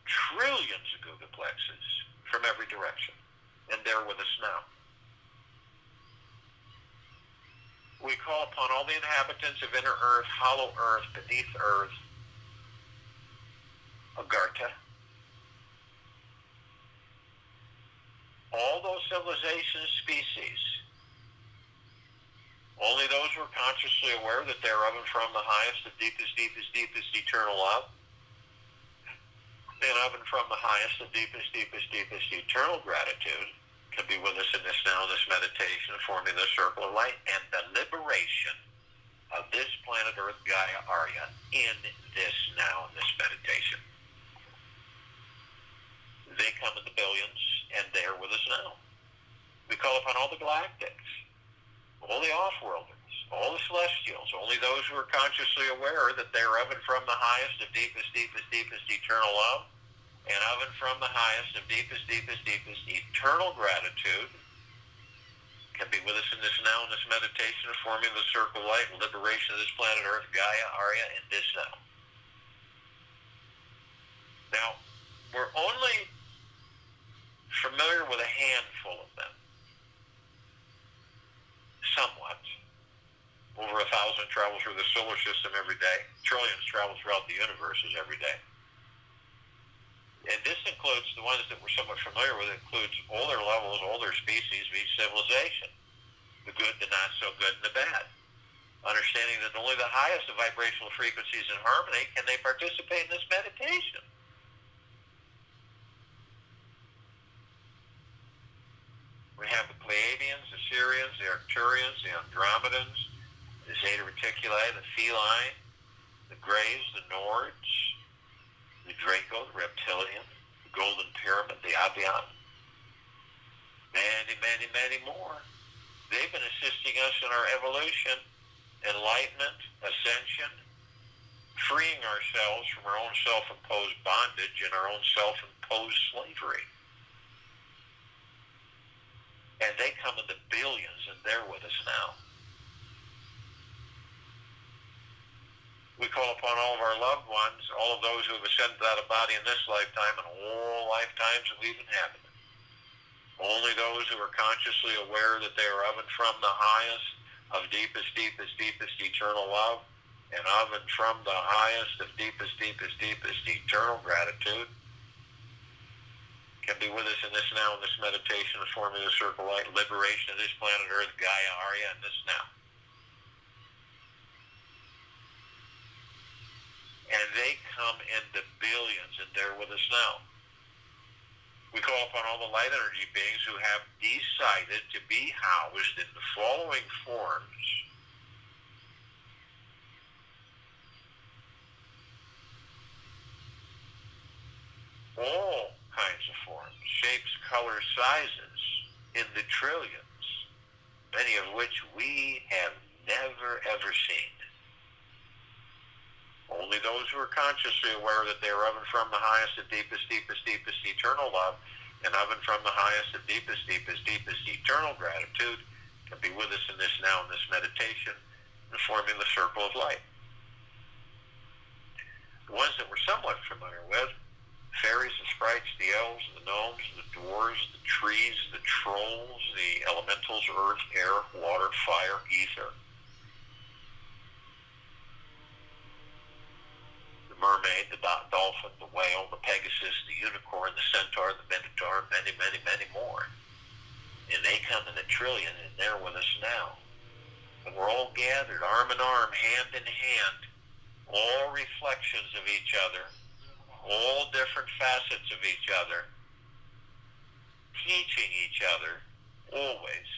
trillions of gigaplexes from every direction, and they're with us now. We call upon all the inhabitants of inner earth, hollow earth, beneath earth, Agartha, all those civilizations, species, only those who are consciously aware that they're of and from the highest, the deepest, deepest, deepest eternal love, and of and from the highest, the deepest, deepest, deepest eternal gratitude, can be with us in this now, this meditation, forming the circle of light, and the liberation of this planet Earth, Gaia, Arya, in this now, in this meditation. They come in the billions, and they're with us now. We call upon all the galactics, all the off-worlders, all the celestials, only those who are consciously aware that they're of and from the highest, of deepest, deepest, deepest eternal love, and of and from the highest, of deepest, deepest, deepest eternal gratitude, can be with us in this now, in this meditation, of forming the circle of light and liberation of this planet Earth, Gaia, Arya, in this now. Now, we're only familiar with a handful of them. Somewhat. Over 1,000 travel through the solar system every day. Trillions travel throughout the universes every day. And this includes the ones that we're somewhat familiar with. It includes all their levels, all their species of each civilization. The good, the not so good, and the bad. Understanding that only the highest of vibrational frequencies in harmony can they participate in this meditation. We have the Pleiadians, the Sirians, the Arcturians, the Andromedans, the Zeta Reticuli, the Feline, the Greys, the Nords, the Draco, the Reptilian, the Golden Pyramid, the Avian, many, many, many more. They've been assisting us in our evolution, enlightenment, ascension, freeing ourselves from our own self-imposed bondage and our own self-imposed slavery. And they come in the billions, and they're with us now. We call upon all of our loved ones, all of those who have ascended out of body in this lifetime and all lifetimes that we've inhabited. Only those who are consciously aware that they are of and from the highest, of deepest, deepest, deepest eternal love, and of and from the highest, of deepest, deepest, deepest eternal gratitude, can be with us in this now, in this meditation of forming the circle light, liberation of this planet Earth, Gaia, Arya, and this now. And they come in the billions, and they're with us now. We call upon all the light energy beings who have decided to be housed in the following forms. All kinds of forms, shapes, colors, sizes, in the trillions, many of which we have never, ever seen. Only those who are consciously aware that they are of and from the highest, the deepest, deepest, deepest eternal love, and of and from the highest, the deepest, deepest, deepest eternal gratitude can be with us in this now, in this meditation, and forming the circle of light. The ones that we're somewhat familiar with, fairies, the sprites, the elves, the gnomes, the dwarves, the trees, the trolls, the elementals, earth, air, water, fire, ether. The mermaid, the dolphin, the whale, the pegasus, the unicorn, the centaur, the minotaur, many, many, many more. And they come in a trillion, and they're with us now. And we're all gathered, arm in arm, hand in hand, all reflections of each other, all different facets of each other, teaching each other, always.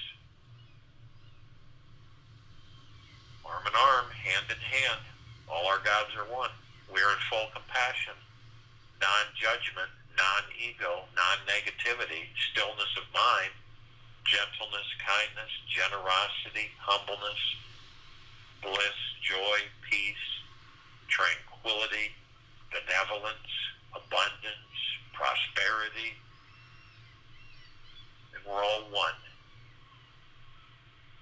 Arm in arm, hand in hand, all our gods are one. We are in full compassion, non-judgment, non-ego, non-negativity, stillness of mind, gentleness, kindness, generosity, humbleness, bliss, joy, peace, tranquility, benevolence, abundance, prosperity. And we're all one.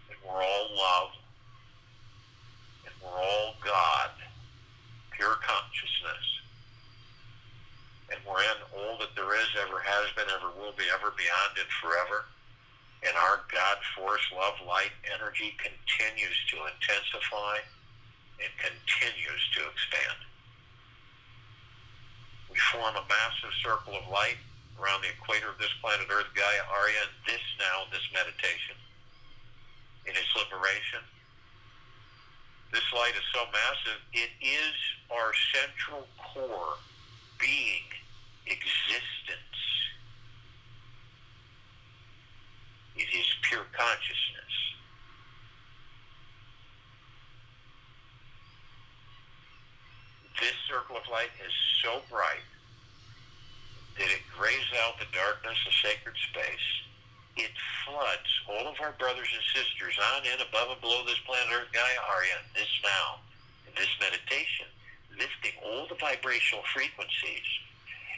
And we're all love. And we're all God. beyond and forever. And our God force, love, light, energy continues to intensify and continues to expand. We form a massive circle of light around the equator of this planet Earth, Gaia, Arya, and this meditation, in its liberation. This light is so massive, it is our central core, being, existence. It is pure consciousness. This circle of light is so bright that it grays out the darkness of sacred space. It floods all of our brothers and sisters on in, above and below this planet Earth, Gaia, Arya, this now, in this meditation, lifting all the vibrational frequencies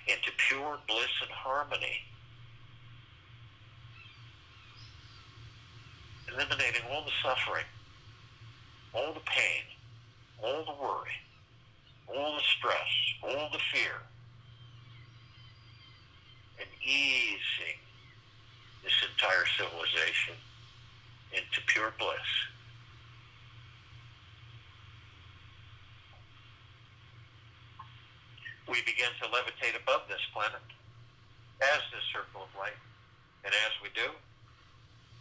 into pure bliss and harmony, eliminating all the suffering, all the pain, all the worry, all the stress, all the fear, and easing this entire civilization into pure bliss. We begin to levitate above this planet as this circle of light. And as we do,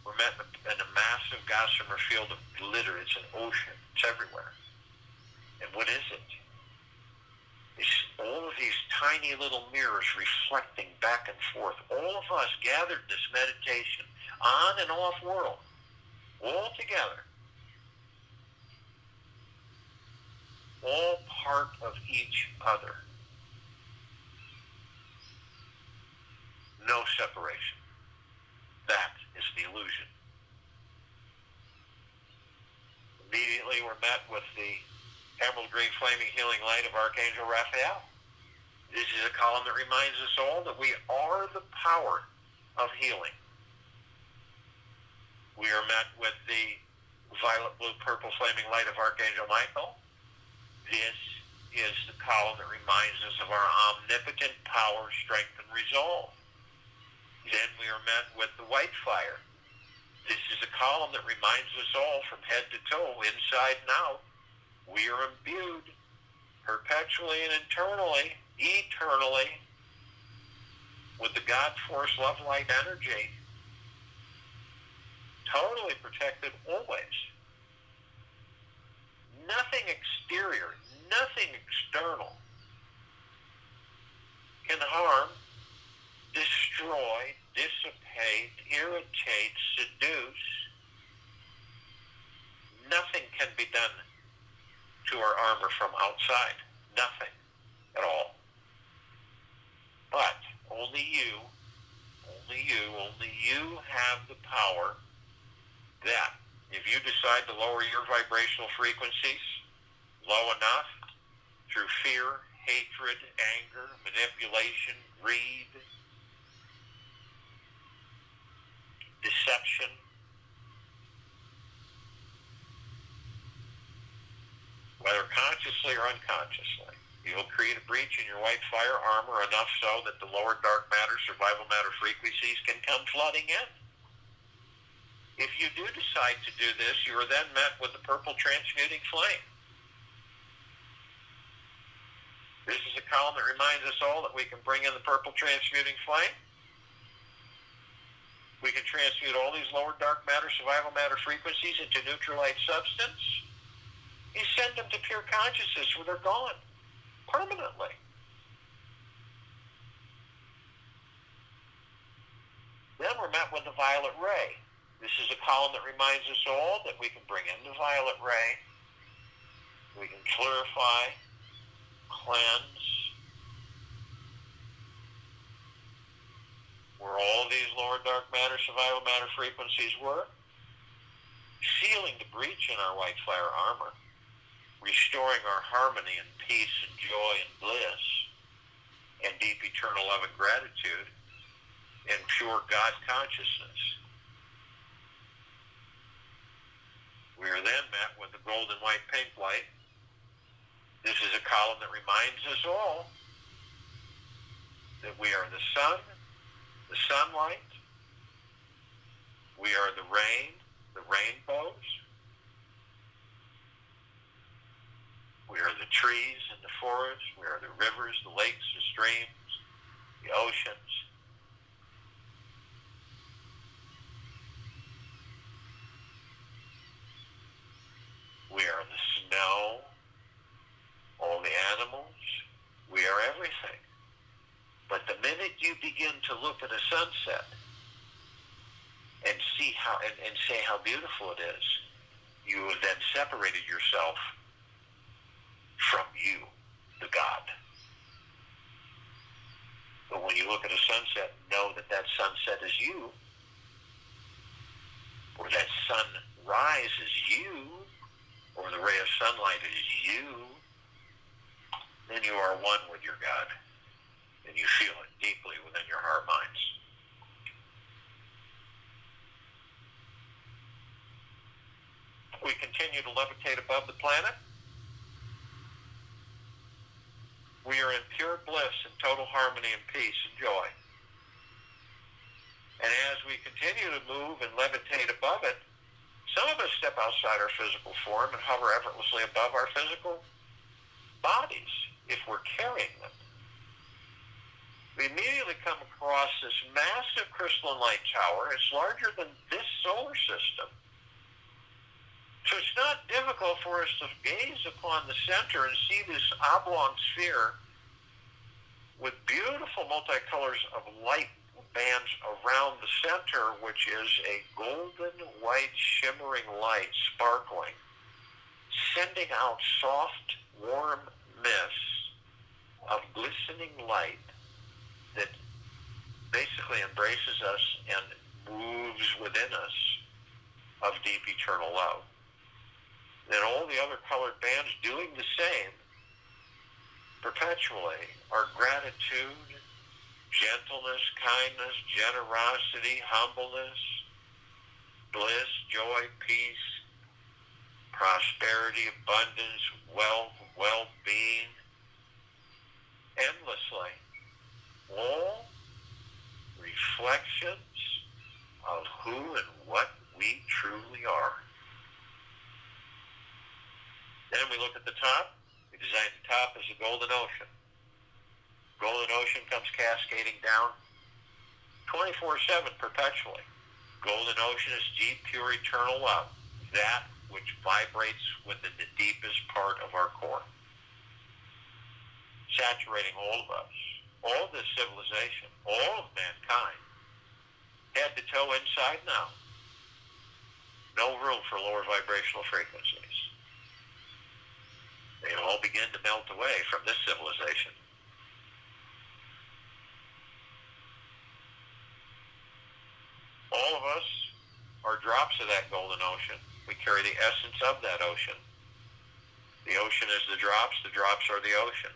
we're met in a massive gossamer field of glitter. It's an ocean. It's everywhere. And what is it? It's all of these tiny little mirrors reflecting back and forth. All of us gathered in this meditation, on and off world, all together. All part of each other. No separation. That is the illusion. Immediately we're met with the emerald green flaming healing light of Archangel Raphael. This is a column that reminds us all that we are the power of healing. We are met with the violet, blue, purple flaming light of Archangel Michael. This is the column that reminds us of our omnipotent power, strength, and resolve. Then we are met with the white fire. This is a column that reminds us all from head to toe, inside and out, we are imbued perpetually and eternally with the God force, love, light, energy, totally protected always. Nothing exterior, nothing external can harm, destroy, dissipate, irritate, seduce. Nothing can be done to our armor from outside. Nothing at all. But only you have the power that if you decide to lower your vibrational frequencies low enough through fear, hatred, anger, manipulation, greed, deception, whether consciously or unconsciously, you will create a breach in your white fire armor enough so that the lower dark matter, survival matter frequencies can come flooding in. If you do decide to do this, you are then met with the purple transmuting flame. This is a column that reminds us all that we can bring in the purple transmuting flame. We can transmute all these lower dark matter, survival matter frequencies into neutral light substance. You send them to pure consciousness where they're gone permanently. Then we're met with the violet ray. This is a column that reminds us all that we can bring in the violet ray. We can clarify, cleanse, where all these lower dark matter, survival matter frequencies were, sealing the breach in our white fire armor, restoring our harmony and peace and joy and bliss and deep eternal love and gratitude and pure God consciousness. We are then met with the golden white pink light. This is a column that reminds us all that we are the sun, the sunlight, We are the rain, the rainbows. We are the trees and the forests. We are the rivers, the lakes, the streams, the oceans. We are the snow, all the animals. We are everything. But the minute you begin to look at a sunset and see how and say how beautiful it is, you have then separated yourself from you, the God. But when you look at a sunset, know that that sunset is you, or that sunrise is you, or the ray of sunlight is you, then you are one with your God, and you feel it deeply within your heart minds. We continue to levitate above the planet. We are in pure bliss and total harmony and peace and joy. And as we continue to move and levitate above it, some of us step outside our physical form and hover effortlessly above our physical bodies if we're carrying them. We immediately come across this massive crystalline light tower. It's larger than this solar system. So it's not difficult for us to gaze upon the center and see this oblong sphere with beautiful multicolors of light bands around the center, which is a golden white shimmering light sparkling, sending out soft, warm mists of glistening light that basically embraces us and moves within us of deep eternal love. And all the other colored bands doing the same perpetually are gratitude, gentleness, kindness, generosity, humbleness, bliss, joy, peace, prosperity, abundance, wealth, well-being, endlessly. All reflections of who and what we truly are. Then we look at the top. We designed the top as a golden ocean. Golden ocean comes cascading down 24/7 perpetually. Golden ocean is deep, pure, eternal love, that which vibrates within the deepest part of our core, saturating all of us, all of this civilization, all of mankind, head to toe, inside and out. No room for lower vibrational frequencies. They all begin to melt away from this civilization. All of us are drops of that golden ocean. We carry the essence of that ocean. The ocean is the drops are the ocean.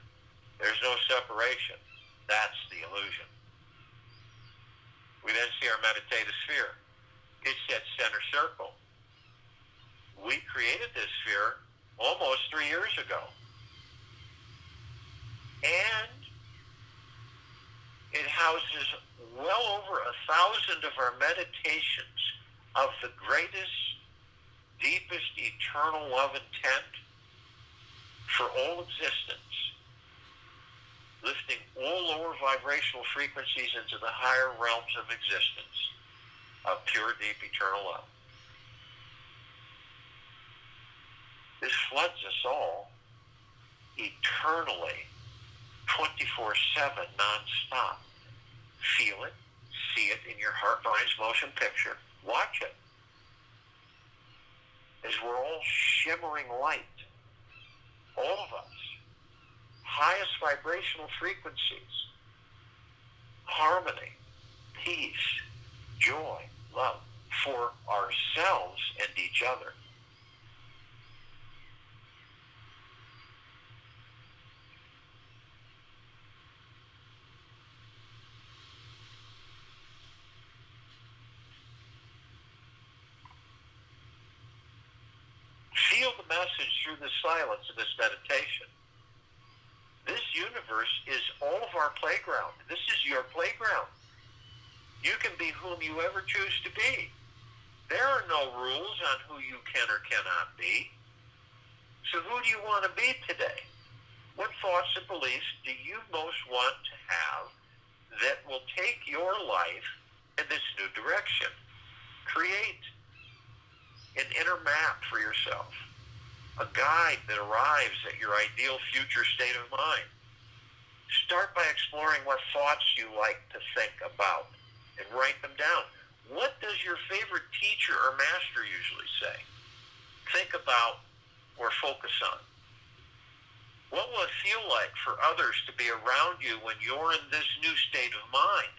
There's no separation. That's the illusion. We then see our meditative sphere. It's that center circle. We created this sphere almost 3 years ago. And it houses well over 1,000 of our meditations of the greatest, deepest, eternal love intent for all existence, lifting all lower vibrational frequencies into the higher realms of existence of pure, deep, eternal love. This floods us all eternally, 24/7, nonstop. Feel it, see it in your heart, mind's motion picture. Watch it. As we're all shimmering light, all of us, highest vibrational frequencies, harmony, peace, joy, love for ourselves and each other. Feel the message through the silence of this meditation. This universe is all of our playground. This is your playground. You can be whom you ever choose to be. no rules on who you can or cannot be. So who do you want to be today? What thoughts and beliefs do you most want to have that will take your life in this new direction? Create an inner map for yourself, a guide that arrives at your ideal future state of mind. Start by exploring what thoughts you like to think about and write them down. What does your favorite teacher or master usually say? Think about or focus on. What will it feel like for others to be around you when you're in this new state of mind?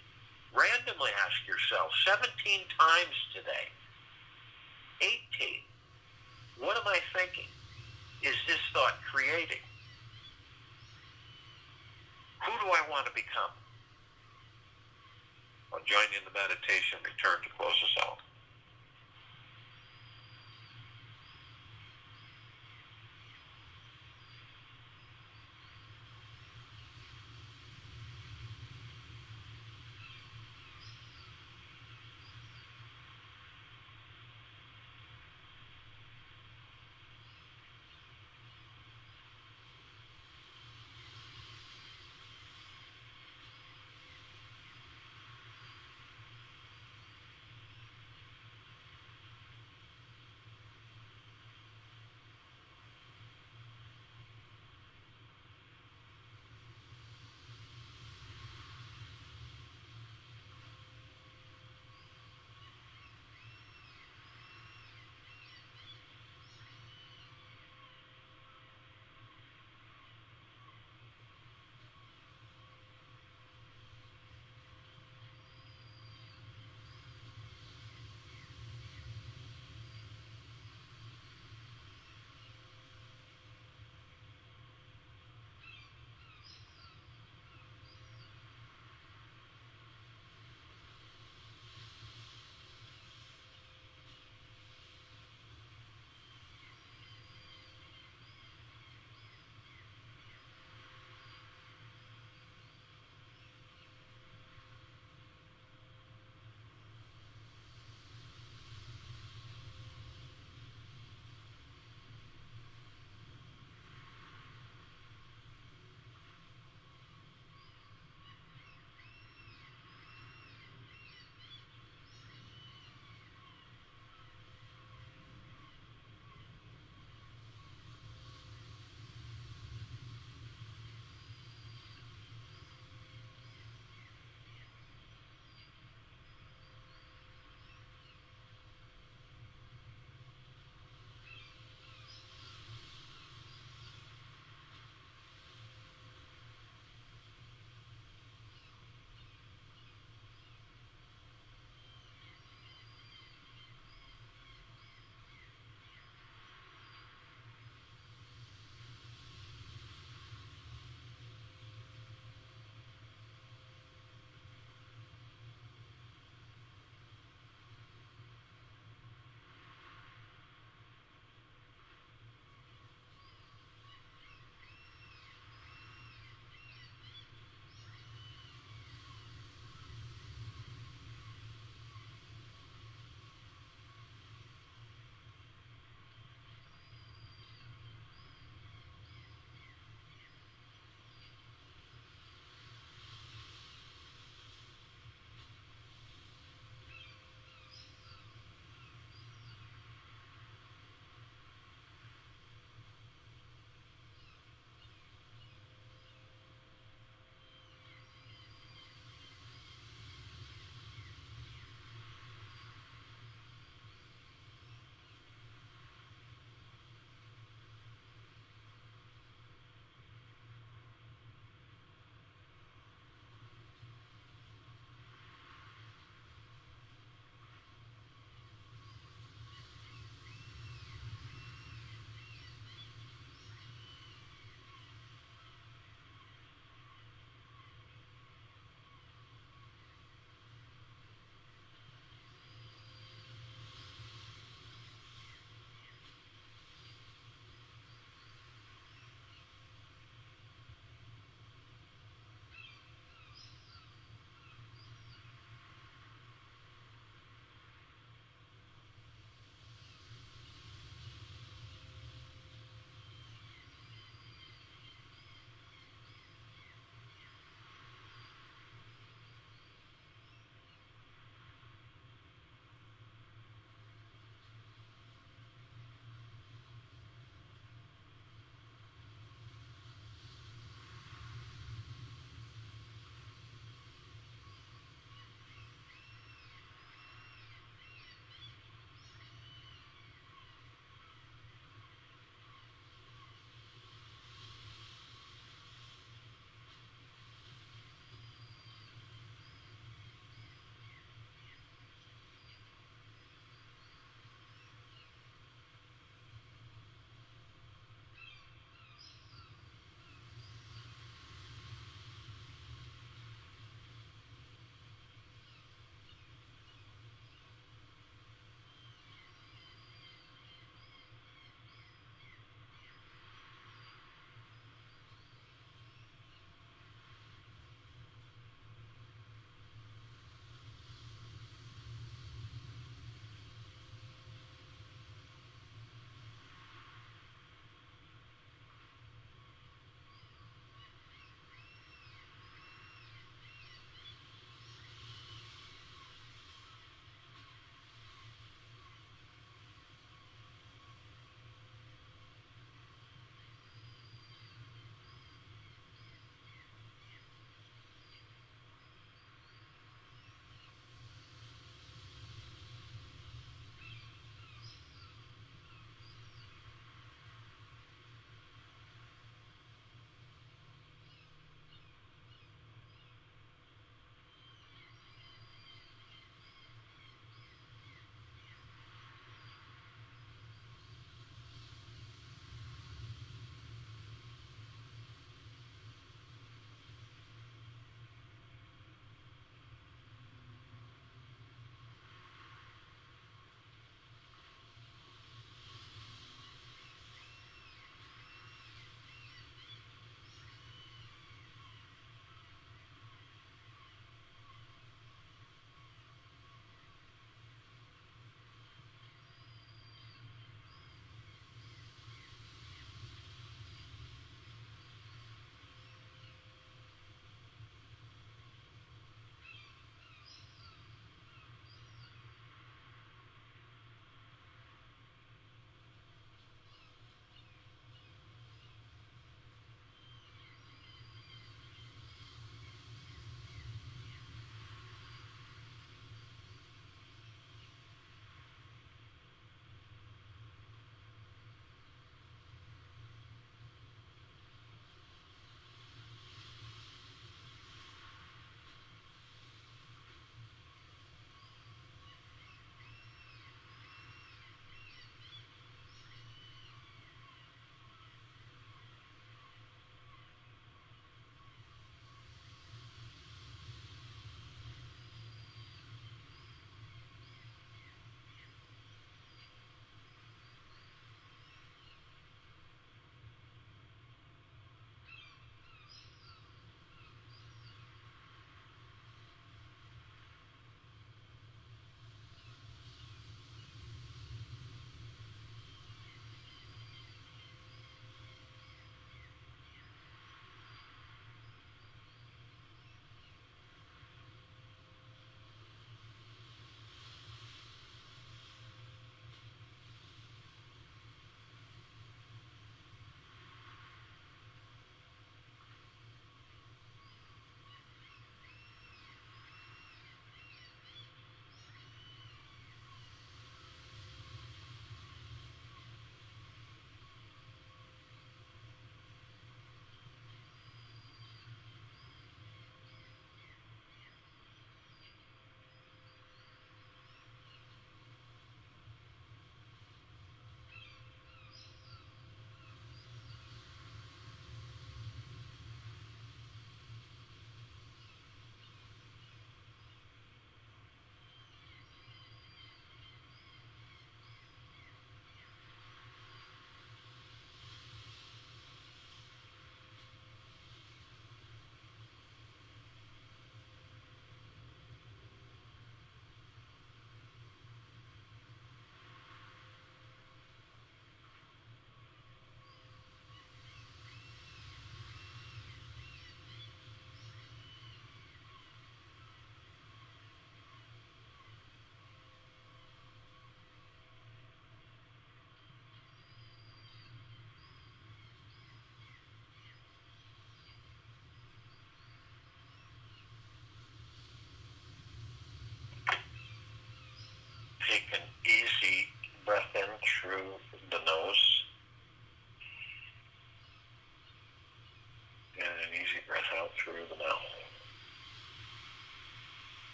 Randomly ask yourself 17 times today. 18. What am I thinking? Is this thought creating? Who do I want to become? I'll join you in the meditation, return to close us out.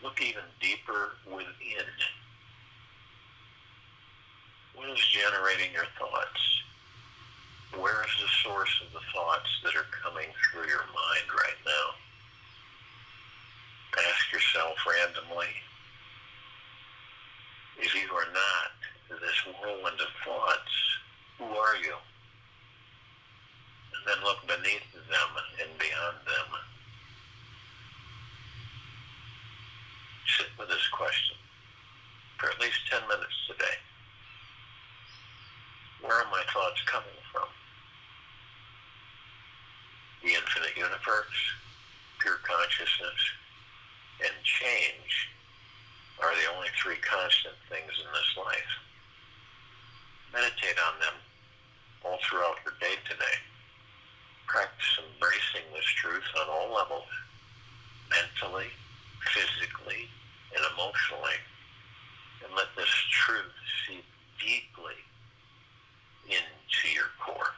Look even deeper within. What is generating your thoughts? Where is the source of the thoughts that are coming through your mind right now? Ask yourself randomly, if you are not this whirlwind of thoughts, who are you? And then look beneath them and beyond them. Sit with this question for at least 10 minutes today. Where are my thoughts coming from? The infinite universe, pure consciousness, and change are the only three constant things in this life. Meditate on them all throughout your day today. Practice embracing this truth on all levels, mentally, physically, and emotionally, and let this truth seep deeply into your core.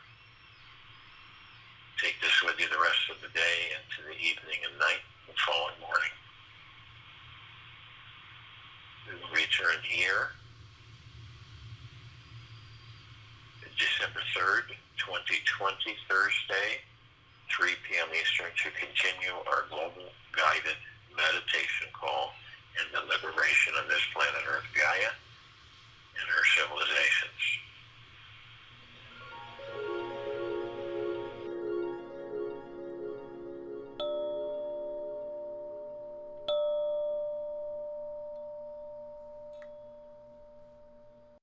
Take this with you the rest of the day, into the evening and night and following morning. We will return here December 3rd, 2020, Thursday, 3 p.m. Eastern, to continue our global guided meditation call and the liberation of this planet Earth, Gaia, and her civilizations.